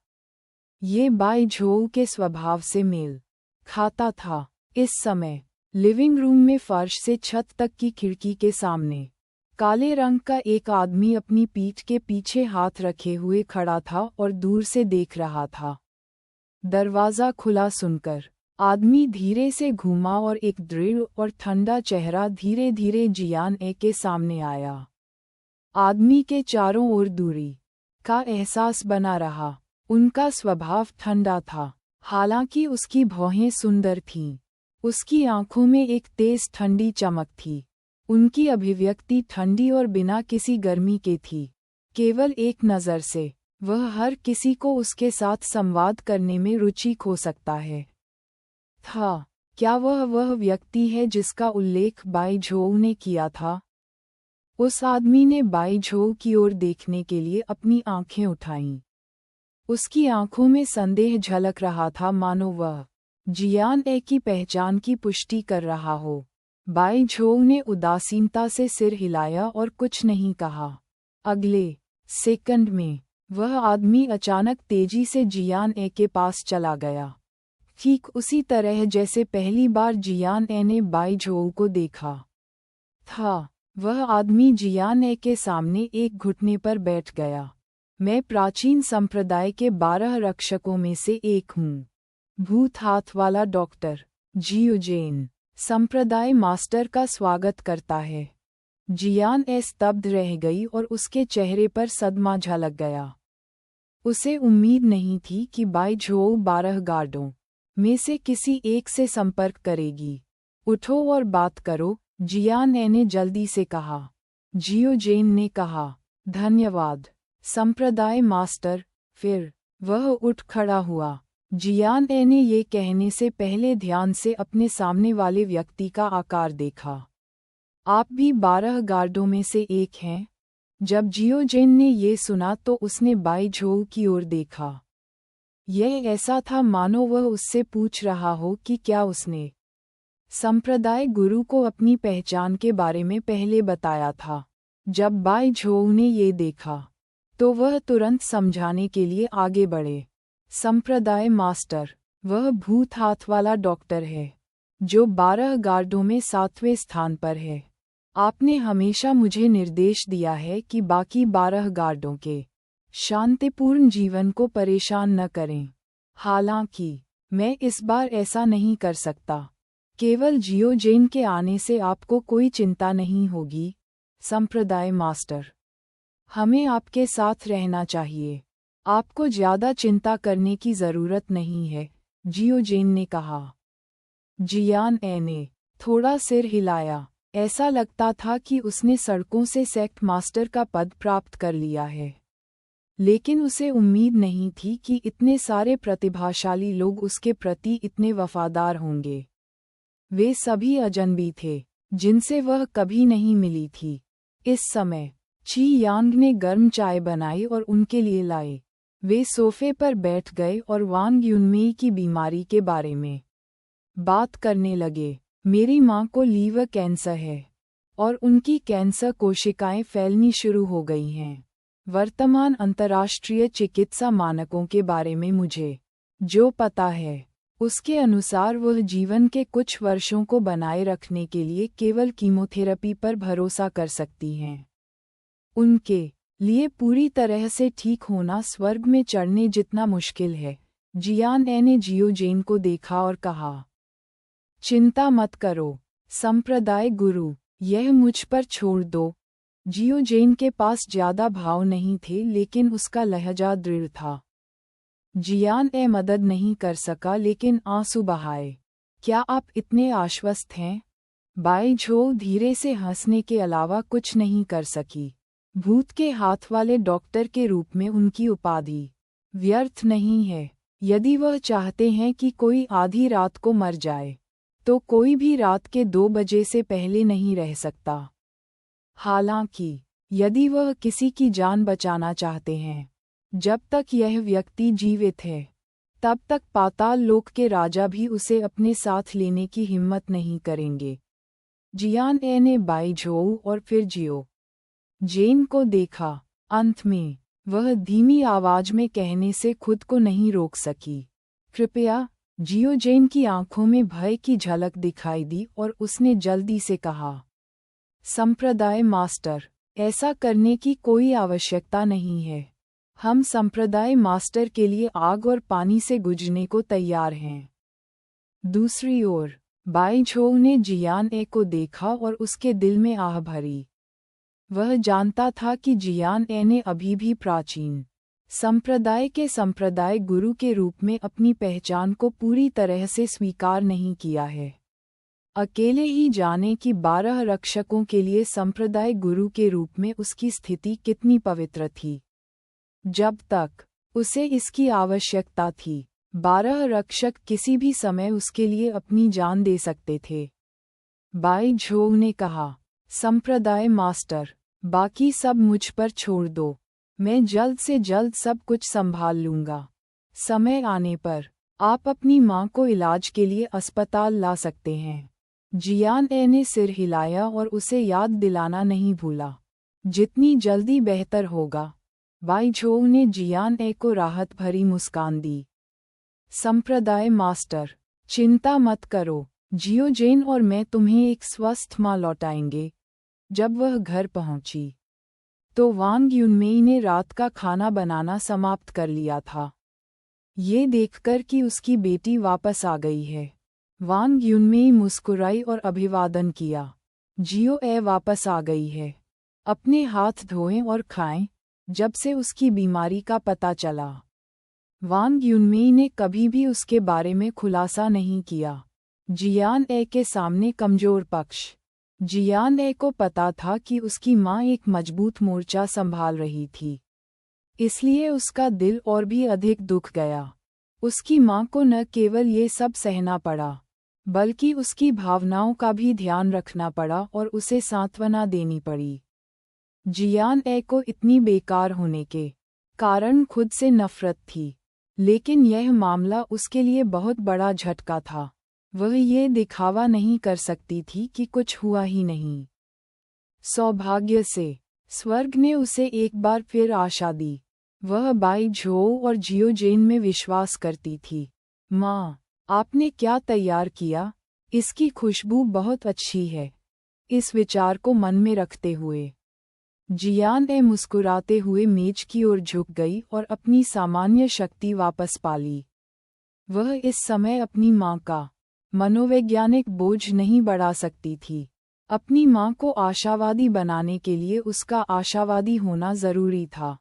ये बाई झोउ के स्वभाव से मेल खाता था। इस समय लिविंग रूम में फर्श से छत तक की खिड़की के सामने काले रंग का एक आदमी अपनी पीठ के पीछे हाथ रखे हुए खड़ा था और दूर से देख रहा था। दरवाज़ा खुला सुनकर आदमी धीरे से घूमा और एक दृढ़ और ठंडा चेहरा धीरे धीरे जियान के सामने आया। आदमी के चारों ओर दूरी का एहसास बना रहा। उनका स्वभाव ठंडा था, हालांकि उसकी भौहें सुंदर थीं। उसकी आंखों में एक तेज ठंडी चमक थी। उनकी अभिव्यक्ति ठंडी और बिना किसी गर्मी के थी। केवल एक नज़र से वह हर किसी को उसके साथ संवाद करने में रुचि खो सकता है। क्या वह व्यक्ति है जिसका उल्लेख बाई झोउ ने किया था? उस आदमी ने बाई झोउ की ओर देखने के लिए अपनी आंखें उठाईं। उसकी आंखों में संदेह झलक रहा था, मानो वह जियान ए की पहचान की पुष्टि कर रहा हो। बाई झोउ ने उदासीनता से सिर हिलाया और कुछ नहीं कहा। अगले सेकंड में वह आदमी अचानक तेजी से जियान ए के पास चला गया, ठीक उसी तरह जैसे पहली बार जियान ए ने बाई झोउ को देखा था। वह आदमी जियान ए के सामने एक घुटने पर बैठ गया। मैं प्राचीन संप्रदाय के 12 रक्षकों में से एक हूँ, भूत हाथ वाला डॉक्टर जियो जेन संप्रदाय मास्टर का स्वागत करता है। जियान ए स्तब्ध रह गई और उसके चेहरे पर सदमा झलक गया। उसे उम्मीद नहीं थी कि बाई झोउ 12 गार्डों में से किसी एक से संपर्क करेगी। उठो और बात करो, जियान ए ने जल्दी से कहा। जियो जेन ने कहा, धन्यवाद संप्रदाय मास्टर। फिर वह उठ खड़ा हुआ। जियान ए ने ये कहने से पहले ध्यान से अपने सामने वाले व्यक्ति का आकार देखा। आप भी 12 गार्डों में से एक हैं? जब जियो जेन ने ये सुना तो उसने बाई झोउ की ओर देखा। यह ऐसा था मानो वह उससे पूछ रहा हो कि क्या उसने संप्रदाय गुरु को अपनी पहचान के बारे में पहले बताया था। जब बाई झोउ ने ये देखा तो वह तुरंत समझाने के लिए आगे बढ़े। संप्रदाय मास्टर, वह भूत हाथ वाला डॉक्टर है जो 12 गार्डों में 7वें स्थान पर है। आपने हमेशा मुझे निर्देश दिया है कि बाकी 12 गार्डों के शांतिपूर्ण जीवन को परेशान न करें। हालांकि मैं इस बार ऐसा नहीं कर सकता। केवल जियो जेन के आने से आपको कोई चिंता नहीं होगी संप्रदाय मास्टर। हमें आपके साथ रहना चाहिए। आपको ज्यादा चिंता करने की जरूरत नहीं है, जियो जेन ने कहा। जियान ए ने थोड़ा सिर हिलाया। ऐसा लगता था कि उसने सड़कों से सेक्ट मास्टर का पद प्राप्त कर लिया है, लेकिन उसे उम्मीद नहीं थी कि इतने सारे प्रतिभाशाली लोग उसके प्रति इतने वफादार होंगे। वे सभी अजनबी थे जिनसे वह कभी नहीं मिली थी। इस समय ची यांग ने गर्म चाय बनाई और उनके लिए लाए। वे सोफे पर बैठ गए और वांग युनमेई की बीमारी के बारे में बात करने लगे। मेरी मां को लीवर कैंसर है और उनकी कैंसर कोशिकाएं फैलनी शुरू हो गई हैं। वर्तमान अंतर्राष्ट्रीय चिकित्सा मानकों के बारे में मुझे जो पता है उसके अनुसार वह जीवन के कुछ वर्षों को बनाए रखने के लिए केवल कीमोथेरेपी पर भरोसा कर सकती हैं। उनके लिए पूरी तरह से ठीक होना स्वर्ग में चढ़ने जितना मुश्किल है। जियान ए ने जियो जेन को देखा और कहा, चिंता मत करो संप्रदाय गुरु, यह मुझ पर छोड़ दो। जियो जेन के पास ज्यादा भाव नहीं थे, लेकिन उसका लहजा दृढ़ था। जियान ए मदद नहीं कर सका लेकिन आंसू बहाए। क्या आप इतने आश्वस्त हैं? बाई झोउ धीरे से हंसने के अलावा कुछ नहीं कर सकी। भूत के हाथ वाले डॉक्टर के रूप में उनकी उपाधि व्यर्थ नहीं है। यदि वह चाहते हैं कि कोई आधी रात को मर जाए तो कोई भी रात के 2 बजे से पहले नहीं रह सकता। हालांकि यदि वह किसी की जान बचाना चाहते हैं, जब तक यह व्यक्ति जीवित है, तब तक पाताल लोक के राजा भी उसे अपने साथ लेने की हिम्मत नहीं करेंगे। जियान ए ने बाई झोउ और फिर जियो जेन को देखा। अंत में वह धीमी आवाज में कहने से खुद को नहीं रोक सकी, कृपया। जियो जेन की आंखों में भय की झलक दिखाई दी और उसने जल्दी से कहा, संप्रदाय मास्टर, ऐसा करने की कोई आवश्यकता नहीं है। हम संप्रदाय मास्टर के लिए आग और पानी से गुजरने को तैयार हैं। दूसरी ओर बाई झोउ ने जियान ए को देखा और उसके दिल में आह भरी। वह जानता था कि जियान ए ने अभी भी प्राचीन संप्रदाय के संप्रदाय गुरु के रूप में अपनी पहचान को पूरी तरह से स्वीकार नहीं किया है। अकेले ही जाने कि 12 रक्षकों के लिए संप्रदाय गुरु के रूप में उसकी स्थिति कितनी पवित्र थी। जब तक उसे इसकी आवश्यकता थी, 12 रक्षक किसी भी समय उसके लिए अपनी जान दे सकते थे। बाई झोंग ने कहा, संप्रदाय मास्टर, बाकी सब मुझ पर छोड़ दो, मैं जल्द से जल्द सब कुछ संभाल लूंगा। समय आने पर आप अपनी माँ को इलाज के लिए अस्पताल ला सकते हैं। जियान ए ने सिर हिलाया और उसे याद दिलाना नहीं भूला। जितनी जल्दी बेहतर होगा। बाई झोंग ने जियान ए को राहत भरी मुस्कान दी। संप्रदाय मास्टर, चिंता मत करो, जियोजेन और मैं तुम्हें एक स्वस्थ माँ लौटाएंगे। जब वह घर पहुंची तो वांग युनमेई ने रात का खाना बनाना समाप्त कर लिया था। ये देखकर कि उसकी बेटी वापस आ गई है, वांग युनमेई मुस्कुराई और अभिवादन किया। जियो ए वापस आ गई है, अपने हाथ धोएं और खाएं। जब से उसकी बीमारी का पता चला, वांग युनमेई ने कभी भी उसके बारे में खुलासा नहीं किया। जियान ए के सामने कमजोर पक्ष। जियान ए को पता था कि उसकी माँ एक मजबूत मोर्चा संभाल रही थी, इसलिए उसका दिल और भी अधिक दुख गया। उसकी माँ को न केवल ये सब सहना पड़ा, बल्कि उसकी भावनाओं का भी ध्यान रखना पड़ा और उसे सांत्वना देनी पड़ी। जियान ए को इतनी बेकार होने के कारण खुद से नफरत थी, लेकिन यह मामला उसके लिए बहुत बड़ा झटका था। वह ये दिखावा नहीं कर सकती थी कि कुछ हुआ ही नहीं। सौभाग्य से स्वर्ग ने उसे एक बार फिर आशा दी। वह बाई झोउ और जियोजेन में विश्वास करती थी। माँ, आपने क्या तैयार किया? इसकी खुशबू बहुत अच्छी है। इस विचार को मन में रखते हुए जियान ए मुस्कुराते हुए मेज की ओर झुक गई और अपनी सामान्य शक्ति वापस पा ली। वह इस समय अपनी माँ का मनोवैज्ञानिक बोझ नहीं बढ़ा सकती थी। अपनी माँ को आशावादी बनाने के लिए उसका आशावादी होना जरूरी था।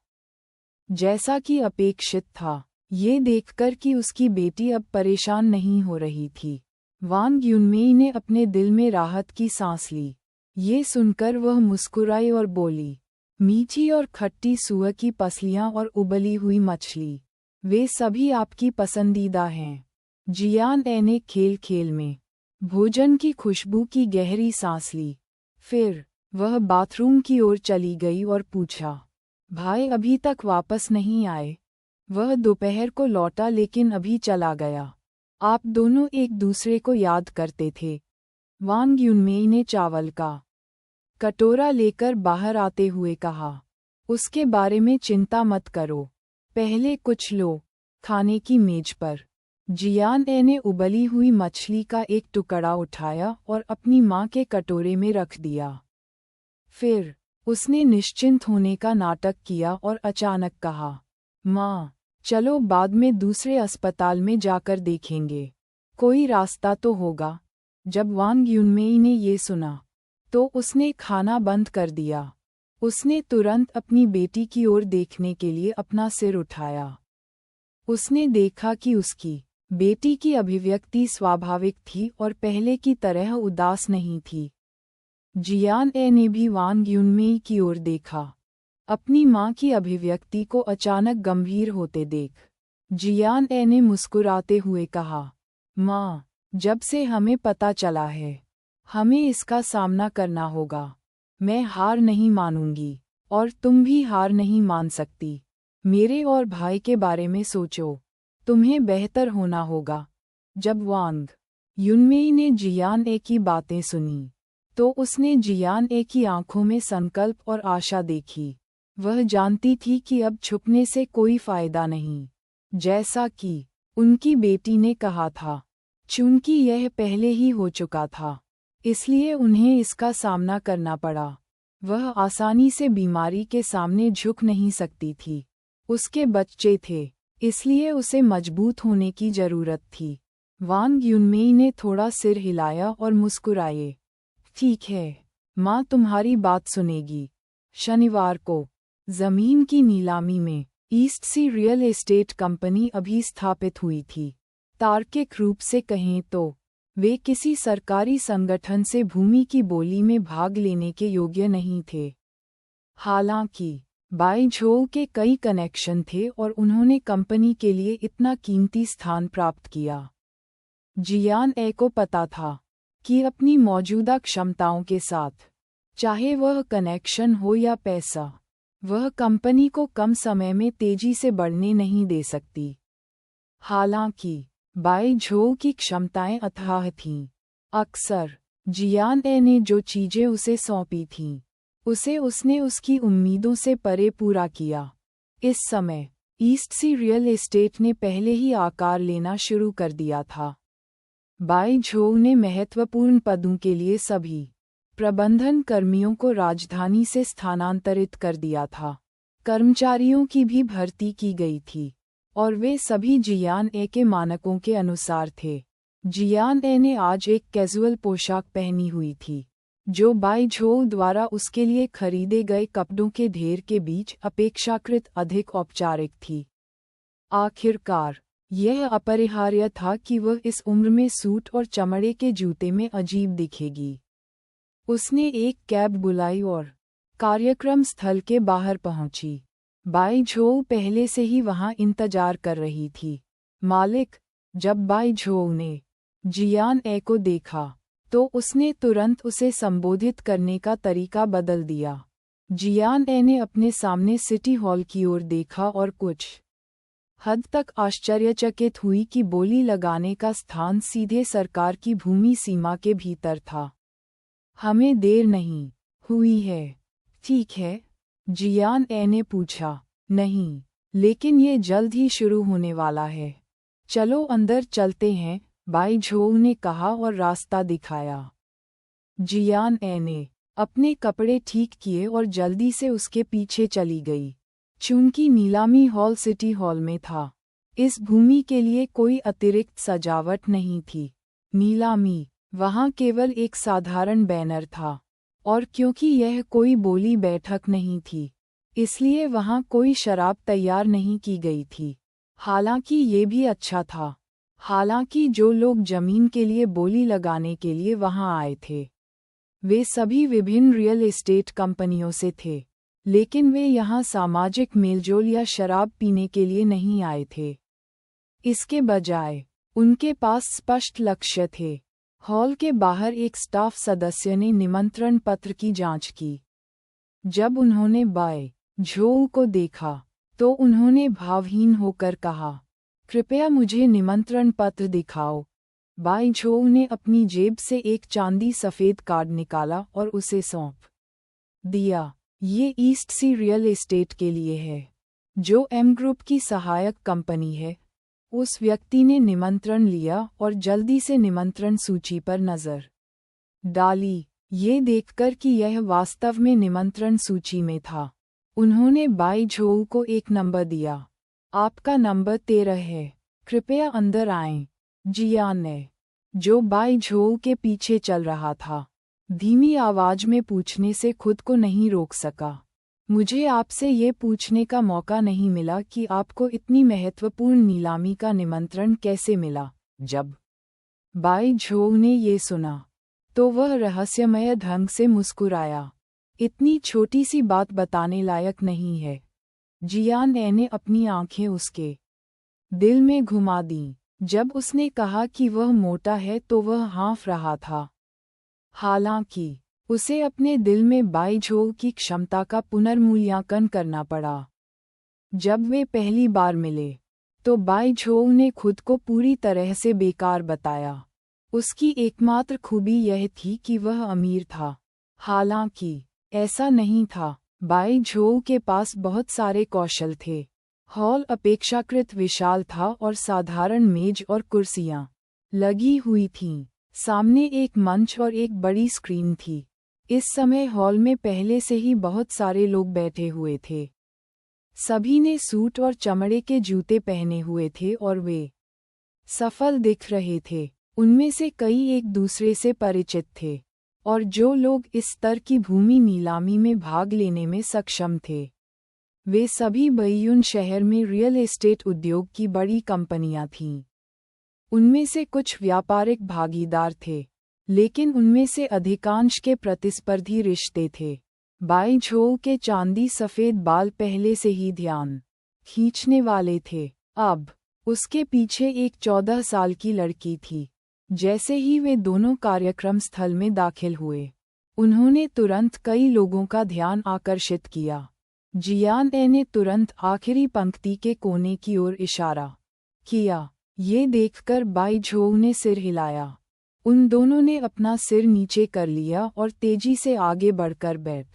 जैसा कि अपेक्षित था, ये देखकर कि उसकी बेटी अब परेशान नहीं हो रही थी, वांग युनमेई ने अपने दिल में राहत की सांस ली। ये सुनकर वह मुस्कुराई और बोली, मीठी और खट्टी सुअर की पसलियां और उबली हुई मछली, वे सभी आपकी पसंदीदा हैं। जियान ए ने खेल खेल में भोजन की खुशबू की गहरी सांस ली। फिर वह बाथरूम की ओर चली गई और पूछा, भाई अभी तक वापस नहीं आए? वह दोपहर को लौटा लेकिन अभी चला गया। आप दोनों एक दूसरे को याद करते थे। वांग युनमेई ने चावल का कटोरा लेकर बाहर आते हुए कहा, उसके बारे में चिंता मत करो, पहले कुछ लो। खाने की मेज पर जियान ए ने उबली हुई मछली का एक टुकड़ा उठाया और अपनी माँ के कटोरे में रख दिया। फिर उसने निश्चिंत होने का नाटक किया और अचानक कहा, माँ, चलो बाद में दूसरे अस्पताल में जाकर देखेंगे, कोई रास्ता तो होगा। जब वांग युनमेई ने ये सुना तो उसने खाना बंद कर दिया। उसने तुरंत अपनी बेटी की ओर देखने के लिए अपना सिर उठाया। उसने देखा कि उसकी बेटी की अभिव्यक्ति स्वाभाविक थी और पहले की तरह उदास नहीं थी। जियान ए ने भी वांग युनमेई की ओर देखा। अपनी माँ की अभिव्यक्ति को अचानक गंभीर होते देख जियान ए ने मुस्कुराते हुए कहा, माँ, जब से हमें पता चला है, हमें इसका सामना करना होगा। मैं हार नहीं मानूंगी और तुम भी हार नहीं मान सकती। मेरे और भाई के बारे में सोचो, तुम्हें बेहतर होना होगा। जब वांग युनमेई ने जियान ए की बातें सुनी तो उसने जियान ए की आंखों में संकल्प और आशा देखी। वह जानती थी कि अब छुपने से कोई फायदा नहीं। जैसा कि उनकी बेटी ने कहा था, चूंकि यह पहले ही हो चुका था, इसलिए उन्हें इसका सामना करना पड़ा। वह आसानी से बीमारी के सामने झुक नहीं सकती थी। उसके बच्चे थे, इसलिए उसे मजबूत होने की जरूरत थी। वांग युनमेई ने थोड़ा सिर हिलाया और मुस्कुराए। ठीक है, माँ तुम्हारी बात सुनेगी। शनिवार को जमीन की नीलामी में ईस्ट सी रियल एस्टेट कंपनी अभी स्थापित हुई थी। तार्किक रूप से कहें तो वे किसी सरकारी संगठन से भूमि की बोली में भाग लेने के योग्य नहीं थे। हालांकि बाई झोउ के कई कनेक्शन थे और उन्होंने कंपनी के लिए इतना कीमती स्थान प्राप्त किया। जियान ए को पता था कि अपनी मौजूदा क्षमताओं के साथ, चाहे वह कनेक्शन हो या पैसा, वह कंपनी को कम समय में तेजी से बढ़ने नहीं दे सकती। हालांकि बाई झोउ की क्षमताएं अथाह थीं। अक्सर जियान ए ने जो चीजें उसे सौंपी थीं, उसे उसने उसकी उम्मीदों से परे पूरा किया। इस समय ईस्ट सी रियल एस्टेट ने पहले ही आकार लेना शुरू कर दिया था। बाई झोउ ने महत्वपूर्ण पदों के लिए सभी प्रबंधन कर्मियों को राजधानी से स्थानांतरित कर दिया था। कर्मचारियों की भी भर्ती की गई थी और वे सभी जियान ए के मानकों के अनुसार थे। जियान ए ने आज एक कैजुअल पोशाक पहनी हुई थी, जो बाई झोउ द्वारा उसके लिए खरीदे गए कपड़ों के ढेर के बीच अपेक्षाकृत अधिक औपचारिक थी। आखिरकार यह अपरिहार्य था कि वह इस उम्र में सूट और चमड़े के जूते में अजीब दिखेगी। उसने एक कैब बुलाई और कार्यक्रम स्थल के बाहर पहुंची। बाई झोउ पहले से ही वहां इंतजार कर रही थी। मालिक, जब बाई झोउ ने जियान ए को देखा तो उसने तुरंत उसे संबोधित करने का तरीका बदल दिया। जियान ए ने अपने सामने सिटी हॉल की ओर देखा और कुछ हद तक आश्चर्यचकित हुई कि बोली लगाने का स्थान सीधे सरकार की भूमि सीमा के भीतर था। हमें देर नहीं हुई है, ठीक है? जियान ए ने पूछा। नहीं, लेकिन ये जल्द ही शुरू होने वाला है। चलो अंदर चलते हैं, बाई झोउ ने कहा और रास्ता दिखाया। जियान ए ने अपने कपड़े ठीक किए और जल्दी से उसके पीछे चली गई। चूंकि नीलामी हॉल सिटी हॉल में था, इस भूमि के लिए कोई अतिरिक्त सजावट नहीं थी। नीलामी वहां केवल एक साधारण बैनर था, और क्योंकि यह कोई बोली बैठक नहीं थी, इसलिए वहां कोई शराब तैयार नहीं की गई थी। हालांकि ये भी अच्छा था। हालांकि जो लोग जमीन के लिए बोली लगाने के लिए वहां आए थे, वे सभी विभिन्न रियल एस्टेट कंपनियों से थे, लेकिन वे यहाँ सामाजिक मेलजोल या शराब पीने के लिए नहीं आए थे। इसके बजाय उनके पास स्पष्ट लक्ष्य थे। हॉल के बाहर एक स्टाफ सदस्य ने निमंत्रण पत्र की जांच की। जब उन्होंने बाई झोउ को देखा तो उन्होंने भावहीन होकर कहा, कृपया मुझे निमंत्रण पत्र दिखाओ। बाई झोउ ने अपनी जेब से एक चांदी सफ़ेद कार्ड निकाला और उसे सौंप दिया। ये ईस्ट सी रियल एस्टेट के लिए है, जो एम ग्रुप की सहायक कंपनी है। उस व्यक्ति ने निमंत्रण लिया और जल्दी से निमंत्रण सूची पर नज़र डाली। ये देखकर कि यह वास्तव में निमंत्रण सूची में था, उन्होंने बाई झोउ को एक नंबर दिया। आपका नंबर 13 है, कृपया अंदर आएं। जियान ने, जो बाई झोउ के पीछे चल रहा था, धीमी आवाज में पूछने से खुद को नहीं रोक सका। मुझे आपसे ये पूछने का मौका नहीं मिला कि आपको इतनी महत्वपूर्ण नीलामी का निमंत्रण कैसे मिला। जब बाई झोउ ने ये सुना तो वह रहस्यमय ढंग से मुस्कुराया। इतनी छोटी सी बात बताने लायक नहीं है। जियान ए ने अपनी आंखें उसके दिल में घुमा दीं। जब उसने कहा कि वह मोटा है तो वह हाँफ रहा था। हालांकि उसे अपने दिल में बाई झोउ की क्षमता का पुनर्मूल्यांकन करना पड़ा। जब वे पहली बार मिले तो बाई झोउ ने खुद को पूरी तरह से बेकार बताया। उसकी एकमात्र खूबी यह थी कि वह अमीर था। हालांकि ऐसा नहीं था। बाई झोउ के पास बहुत सारे कौशल थे। हॉल अपेक्षाकृत विशाल था और साधारण मेज और कुर्सियां लगी हुई थीं। सामने एक मंच और एक बड़ी स्क्रीन थी। इस समय हॉल में पहले से ही बहुत सारे लोग बैठे हुए थे। सभी ने सूट और चमड़े के जूते पहने हुए थे और वे सफल दिख रहे थे। उनमें से कई एक दूसरे से परिचित थे, और जो लोग इस स्तर की भूमि नीलामी में भाग लेने में सक्षम थे, वे सभी बैयून शहर में रियल एस्टेट उद्योग की बड़ी कंपनियां थीं। उनमें से कुछ व्यापारिक भागीदार थे, लेकिन उनमें से अधिकांश के प्रतिस्पर्धी रिश्ते थे। बाई झोउ के चांदी सफ़ेद बाल पहले से ही ध्यान खींचने वाले थे। अब उसके पीछे एक 14 साल की लड़की थी। जैसे ही वे दोनों कार्यक्रम स्थल में दाखिल हुए, उन्होंने तुरंत कई लोगों का ध्यान आकर्षित किया। जियान ए ने तुरंत आखिरी पंक्ति के कोने की ओर इशारा किया। ये देखकर बाई झोउ ने सिर हिलाया। उन दोनों ने अपना सिर नीचे कर लिया और तेजी से आगे बढ़कर बैठ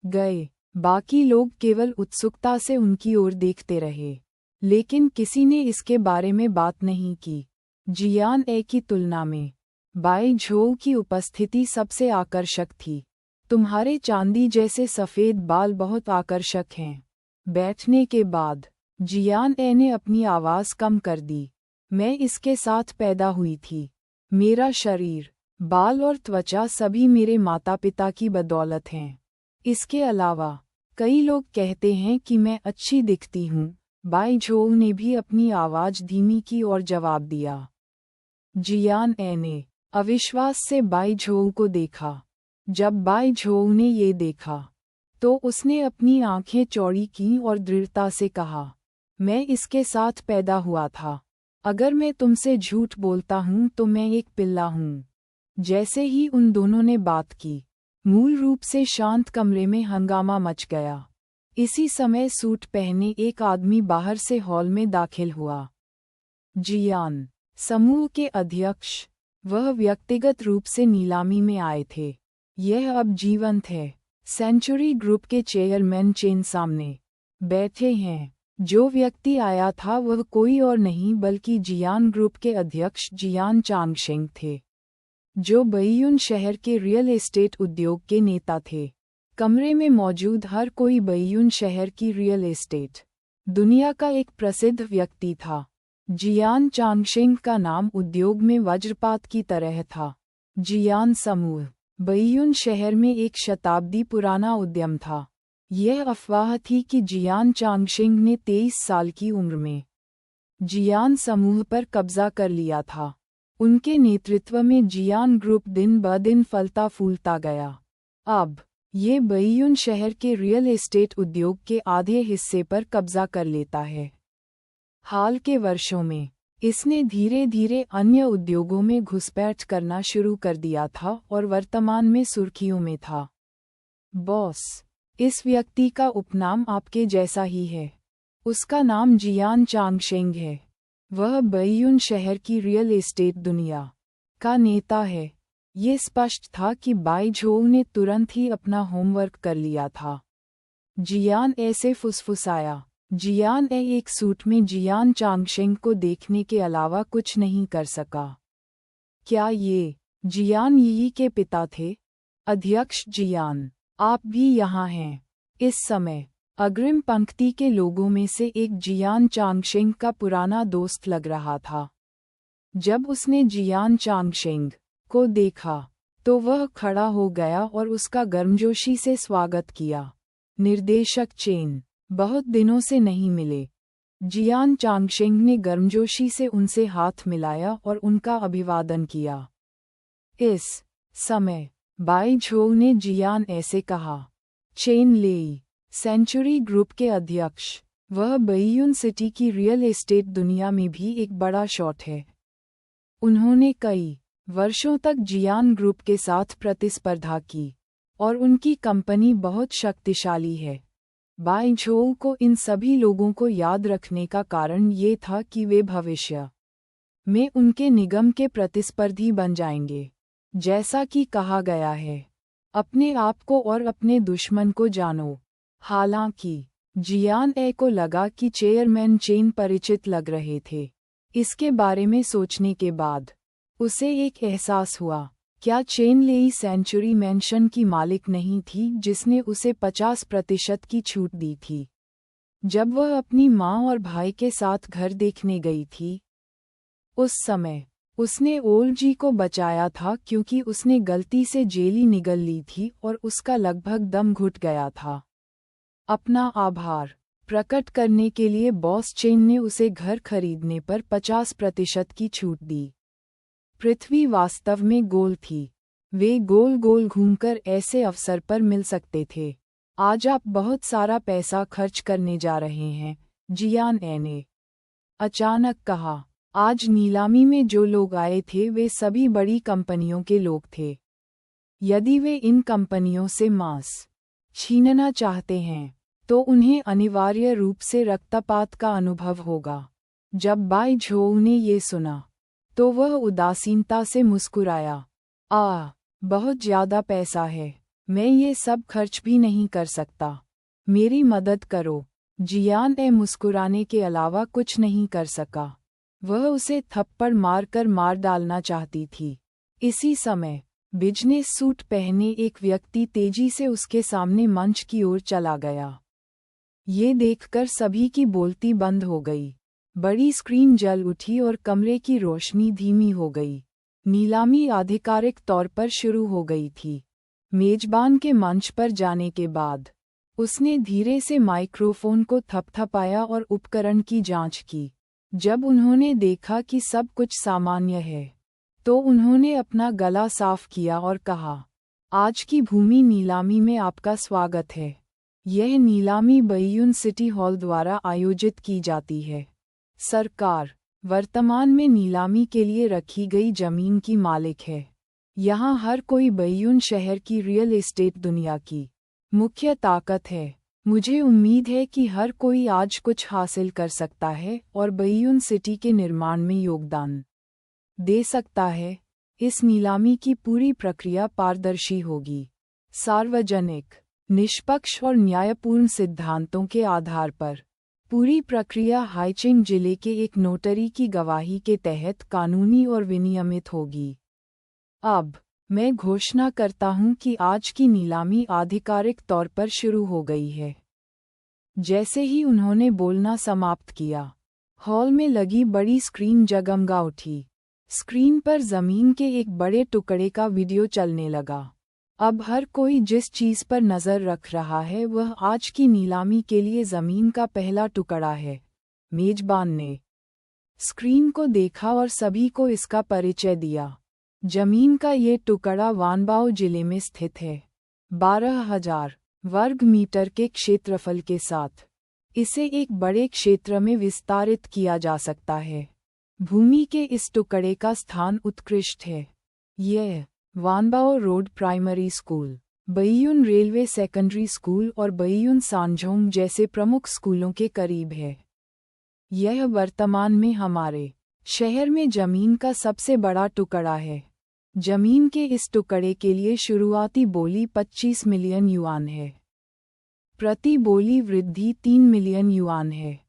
गए। बाकी लोग केवल उत्सुकता से उनकी ओर देखते रहे, लेकिन किसी ने इसके बारे में बात नहीं की। जियान ए की तुलना में बाई झोउ की उपस्थिति सबसे आकर्षक थी। तुम्हारे चांदी जैसे सफ़ेद बाल बहुत आकर्षक हैं। बैठने के बाद जियान ए ने अपनी आवाज़ कम कर दी। मैं इसके साथ पैदा हुई थी। मेरा शरीर, बाल और त्वचा सभी मेरे माता पिता की बदौलत हैं। इसके अलावा कई लोग कहते हैं कि मैं अच्छी दिखती हूँ। बाई झोउ ने भी अपनी आवाज़ धीमी की और जवाब दिया। जियान ए ने अविश्वास से बाई झोउ को देखा। जब बाई झोउ ने ये देखा, तो उसने अपनी आंखें चौड़ी की और दृढ़ता से कहा, मैं इसके साथ पैदा हुआ था। अगर मैं तुमसे झूठ बोलता हूँ तो मैं एक पिल्ला हूँ। जैसे ही उन दोनों ने बात की, मूल रूप से शांत कमरे में हंगामा मच गया। इसी समय सूट पहने एक आदमी बाहर से हॉल में दाखिल हुआ। जियान समूह के अध्यक्ष, वह व्यक्तिगत रूप से नीलामी में आए थे। यह अब जीवंत है। सेंचुरी ग्रुप के चेयरमैन चेन सामने बैठे हैं। जो व्यक्ति आया था वह कोई और नहीं बल्कि जियान ग्रुप के अध्यक्ष जियान चांगशेंग थे, जो बइयुन शहर के रियल एस्टेट उद्योग के नेता थे। कमरे में मौजूद हर कोई बइयुन शहर की रियल एस्टेट दुनिया का एक प्रसिद्ध व्यक्ति था। जियान चांगशेंग का नाम उद्योग में वज्रपात की तरह था। जियान समूह बइयुन शहर में एक शताब्दी पुराना उद्यम था। यह अफवाह थी कि जियान चांगशेंग ने 23 साल की उम्र में जियान समूह पर कब्जा कर लिया था। उनके नेतृत्व में जियान ग्रुप दिन ब दिन फलता फूलता गया। अब ये बइयुन शहर के रियल एस्टेट उद्योग के आधे हिस्से पर कब्जा कर लेता है। हाल के वर्षों में इसने धीरे धीरे अन्य उद्योगों में घुसपैठ करना शुरू कर दिया था और वर्तमान में सुर्खियों में था। बॉस, इस व्यक्ति का उपनाम आपके जैसा ही है। उसका नाम जियान चांगशेंग है। वह बइयुन शहर की रियल एस्टेट दुनिया का नेता है। ये स्पष्ट था कि बाई झोउ ने तुरंत ही अपना होमवर्क कर लिया था। जियान ऐसे फुसफुसाया। जियान ए एक सूट में जियान चांगशेंग को देखने के अलावा कुछ नहीं कर सका। क्या ये जियान यी के पिता थे? अध्यक्ष जियान, आप भी यहाँ हैं। इस समय अग्रिम पंक्ति के लोगों में से एक जियान चांगशेंग का पुराना दोस्त लग रहा था। जब उसने जियान चांगशेंग को देखा तो वह खड़ा हो गया और उसका गर्मजोशी से स्वागत किया। निर्देशक चेन, बहुत दिनों से नहीं मिले। जियान चांगशेंग ने गर्मजोशी से उनसे हाथ मिलाया और उनका अभिवादन किया। इस समय बाई झोउ ने जियान ऐसे कहा। चेन लेई, सेंचुरी ग्रुप के अध्यक्ष, वह बइयुन सिटी की रियल एस्टेट दुनिया में भी एक बड़ा शॉट है। उन्होंने कई वर्षों तक जियान ग्रुप के साथ प्रतिस्पर्धा की और उनकी कंपनी बहुत शक्तिशाली है। बाई झोउ को इन सभी लोगों को याद रखने का कारण ये था कि वे भविष्य में उनके निगम के प्रतिस्पर्धी बन जाएंगे। जैसा कि कहा गया है, अपने आप को और अपने दुश्मन को जानो। हालांकि जियान ए को लगा कि चेयरमैन चेन परिचित लग रहे थे। इसके बारे में सोचने के बाद उसे एक एहसास हुआ, क्या चेन लेई सेंचुरी मैंशन की मालिक नहीं थी जिसने उसे 50% की छूट दी थी जब वह अपनी माँ और भाई के साथ घर देखने गई थी? उस समय उसने ओलजी को बचाया था क्योंकि उसने गलती से जेली निगल ली थी और उसका लगभग दम घुट गया था। अपना आभार। प्रकट करने के लिए बॉस चेन ने उसे घर खरीदने पर 50% की छूट दी। पृथ्वी वास्तव में गोल थी। वे गोल गोल घूमकर ऐसे अवसर पर मिल सकते थे। आज आप बहुत सारा पैसा खर्च करने जा रहे हैं, जियान ए ने अचानक कहा। आज नीलामी में जो लोग आए थे वे सभी बड़ी कंपनियों के लोग थे। यदि वे इन कंपनियों से मांस छीनना चाहते हैं तो उन्हें अनिवार्य रूप से रक्तपात का अनुभव होगा। जब बाई झोउ ने ये सुना तो वह उदासीनता से मुस्कुराया। बहुत ज़्यादा पैसा है, मैं ये सब खर्च भी नहीं कर सकता। मेरी मदद करो। जियान ए मुस्कुराने के अलावा कुछ नहीं कर सका। वह उसे थप्पड़ मारकर मार डालना चाहती थी। इसी समय बिजनेस सूट पहने एक व्यक्ति तेजी से उसके सामने मंच की ओर चला गया। ये देखकर सभी की बोलती बंद हो गई। बड़ी स्क्रीन जल उठी और कमरे की रोशनी धीमी हो गई। नीलामी आधिकारिक तौर पर शुरू हो गई थी। मेजबान के मंच पर जाने के बाद उसने धीरे से माइक्रोफोन को थपथपाया और उपकरण की जांच की। जब उन्होंने देखा कि सब कुछ सामान्य है तो उन्होंने अपना गला साफ किया और कहा, आज की भूमि नीलामी में आपका स्वागत है। यह नीलामी बैयून सिटी हॉल द्वारा आयोजित की जाती है। सरकार वर्तमान में नीलामी के लिए रखी गई जमीन की मालिक है। यहाँ हर कोई बैयून शहर की रियल एस्टेट दुनिया की मुख्य ताकत है। मुझे उम्मीद है कि हर कोई आज कुछ हासिल कर सकता है और बैयून सिटी के निर्माण में योगदान दे सकता है। इस नीलामी की पूरी प्रक्रिया पारदर्शी होगी, सार्वजनिक, निष्पक्ष और न्यायपूर्ण सिद्धांतों के आधार पर। पूरी प्रक्रिया हाइचिंग जिले के एक नोटरी की गवाही के तहत कानूनी और विनियमित होगी। अब मैं घोषणा करता हूं कि आज की नीलामी आधिकारिक तौर पर शुरू हो गई है। जैसे ही उन्होंने बोलना समाप्त किया, हॉल में लगी बड़ी स्क्रीन जगमगा उठी। स्क्रीन पर जमीन के एक बड़े टुकड़े का वीडियो चलने लगा। अब हर कोई जिस चीज पर नजर रख रहा है वह आज की नीलामी के लिए जमीन का पहला टुकड़ा है। मेजबान ने स्क्रीन को देखा और सभी को इसका परिचय दिया। जमीन का ये टुकड़ा वानबाओ जिले में स्थित है, 12,000 वर्ग मीटर के क्षेत्रफल के साथ। इसे एक बड़े क्षेत्र में विस्तारित किया जा सकता है। भूमि के इस टुकड़े का स्थान उत्कृष्ट है। यह Wanbao road primary school, Baiyun railway secondary school और बैयून सांजोंग जैसे प्रमुख स्कूलों के करीब है। यह वर्तमान में हमारे शहर में जमीन का सबसे बड़ा टुकड़ा है। जमीन के इस टुकड़े के लिए शुरुआती बोली 25 मिलियन युआन है। प्रति बोली वृद्धि 3 मिलियन युआन है।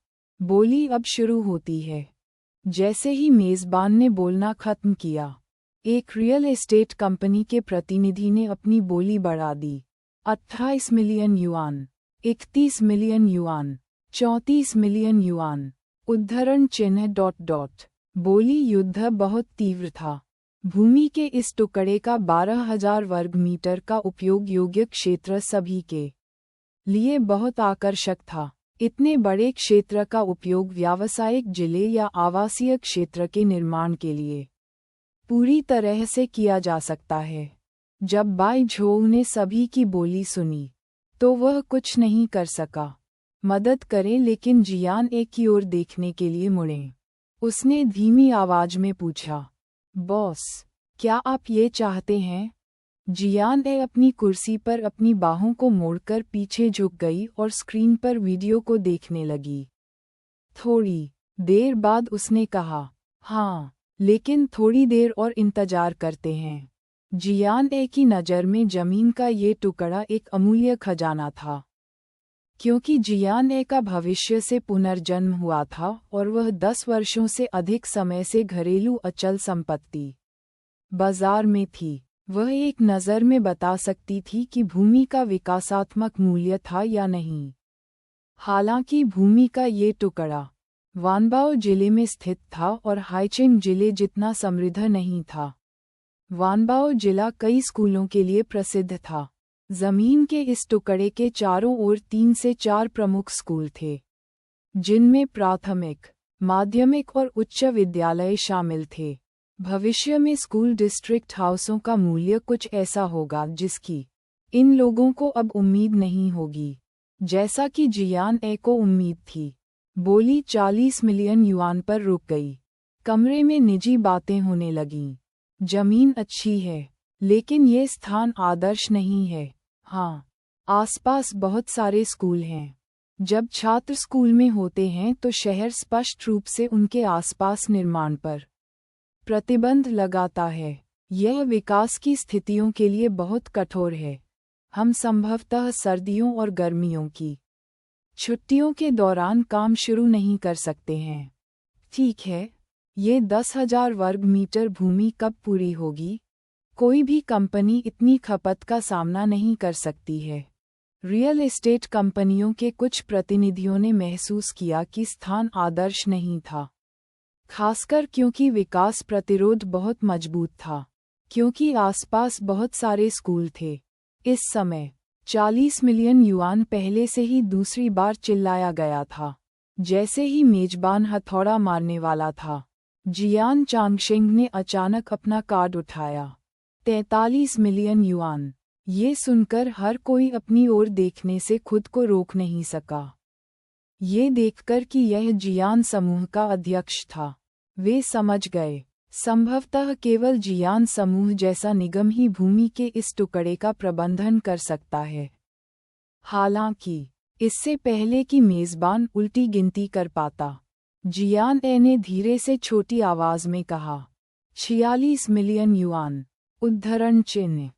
बोली अब शुरू होती है। जैसे ही मेजबान ने बोलना खत्म किया, एक रियल एस्टेट कंपनी के प्रतिनिधि ने अपनी बोली बढ़ा दी। 28 million yuan, 31 million yuan, 34 million yuan. उद्धरण चिन्ह ... बोली युद्ध बहुत तीव्र था। भूमि के इस टुकड़े का 12,000 वर्ग मीटर का उपयोग योग्य क्षेत्र सभी के लिए बहुत आकर्षक था। इतने बड़े क्षेत्र का उपयोग व्यावसायिक जिले या आवासीय क्षेत्र के निर्माण के लिए पूरी तरह से किया जा सकता है। जब बाई झोउ ने सभी की बोली सुनी तो वह कुछ नहीं कर सका। मदद करें, लेकिन जियान ए की ओर देखने के लिए मुड़े। उसने धीमी आवाज में पूछा, बॉस, क्या आप ये चाहते हैं? जियान ए अपनी कुर्सी पर अपनी बाहों को मोड़कर पीछे झुक गई और स्क्रीन पर वीडियो को देखने लगी। थोड़ी देर बाद उसने कहा, हाँ, लेकिन थोड़ी देर और इंतजार करते हैं। जियान ए की नज़र में जमीन का ये टुकड़ा एक अमूल्य खजाना था, क्योंकि जियान ए का भविष्य से पुनर्जन्म हुआ था और वह 10 वर्षों से अधिक समय से घरेलू अचल संपत्ति बाजार में थी। वह एक नज़र में बता सकती थी कि भूमि का विकासात्मक मूल्य था या नहीं। हालांकि भूमि का ये टुकड़ा वानबाओ जिले में स्थित था और हाइचिंग जिले जितना समृद्ध नहीं था। वानबाओ जिला कई स्कूलों के लिए प्रसिद्ध था। जमीन के इस टुकड़े के चारों ओर 3 से 4 प्रमुख स्कूल थे। जिनमें प्राथमिक, माध्यमिक और उच्च विद्यालय शामिल थे। भविष्य में स्कूल डिस्ट्रिक्ट हाउसों का मूल्य कुछ ऐसा होगा जिसकी इन लोगों को अब उम्मीद नहीं होगी, जैसा कि जियान ए को उम्मीद थी। बोली 40 मिलियन युआन पर रुक गई। कमरे में निजी बातें होने लगीं। जमीन अच्छी है, लेकिन ये स्थान आदर्श नहीं है। हाँ, आसपास बहुत सारे स्कूल हैं। जब छात्र स्कूल में होते हैं तो शहर स्पष्ट रूप से उनके आसपास निर्माण पर प्रतिबंध लगाता है। यह विकास की स्थितियों के लिए बहुत कठोर है। हम संभवतः सर्दियों और गर्मियों की छुट्टियों के दौरान काम शुरू नहीं कर सकते हैं। ठीक है, ये 10,000 वर्ग मीटर भूमि कब पूरी होगी? कोई भी कंपनी इतनी खपत का सामना नहीं कर सकती है। रियल एस्टेट कंपनियों के कुछ प्रतिनिधियों ने महसूस किया कि स्थान आदर्श नहीं था, खासकर क्योंकि विकास प्रतिरोध बहुत मजबूत था, क्योंकि आसपास बहुत सारे स्कूल थे। इस समय 40 मिलियन युआन पहले से ही दूसरी बार चिल्लाया गया था, जैसे ही मेजबान हथौड़ा मारने वाला था। जियान चांगशेंग ने अचानक अपना कार्ड उठाया। 43 मिलियन युआन। ये सुनकर हर कोई अपनी ओर देखने से खुद को रोक नहीं सका। ये देखकर कि यह जियान समूह का अध्यक्ष था, वे समझ गए, संभवतः केवल जियान समूह जैसा निगम ही भूमि के इस टुकड़े का प्रबंधन कर सकता है। हालांकि इससे पहले कि मेजबान उल्टी गिनती कर पाता, जियान ए ने धीरे से छोटी आवाज में कहा, 46 मिलियन युआन। उद्धरण चिन्ह।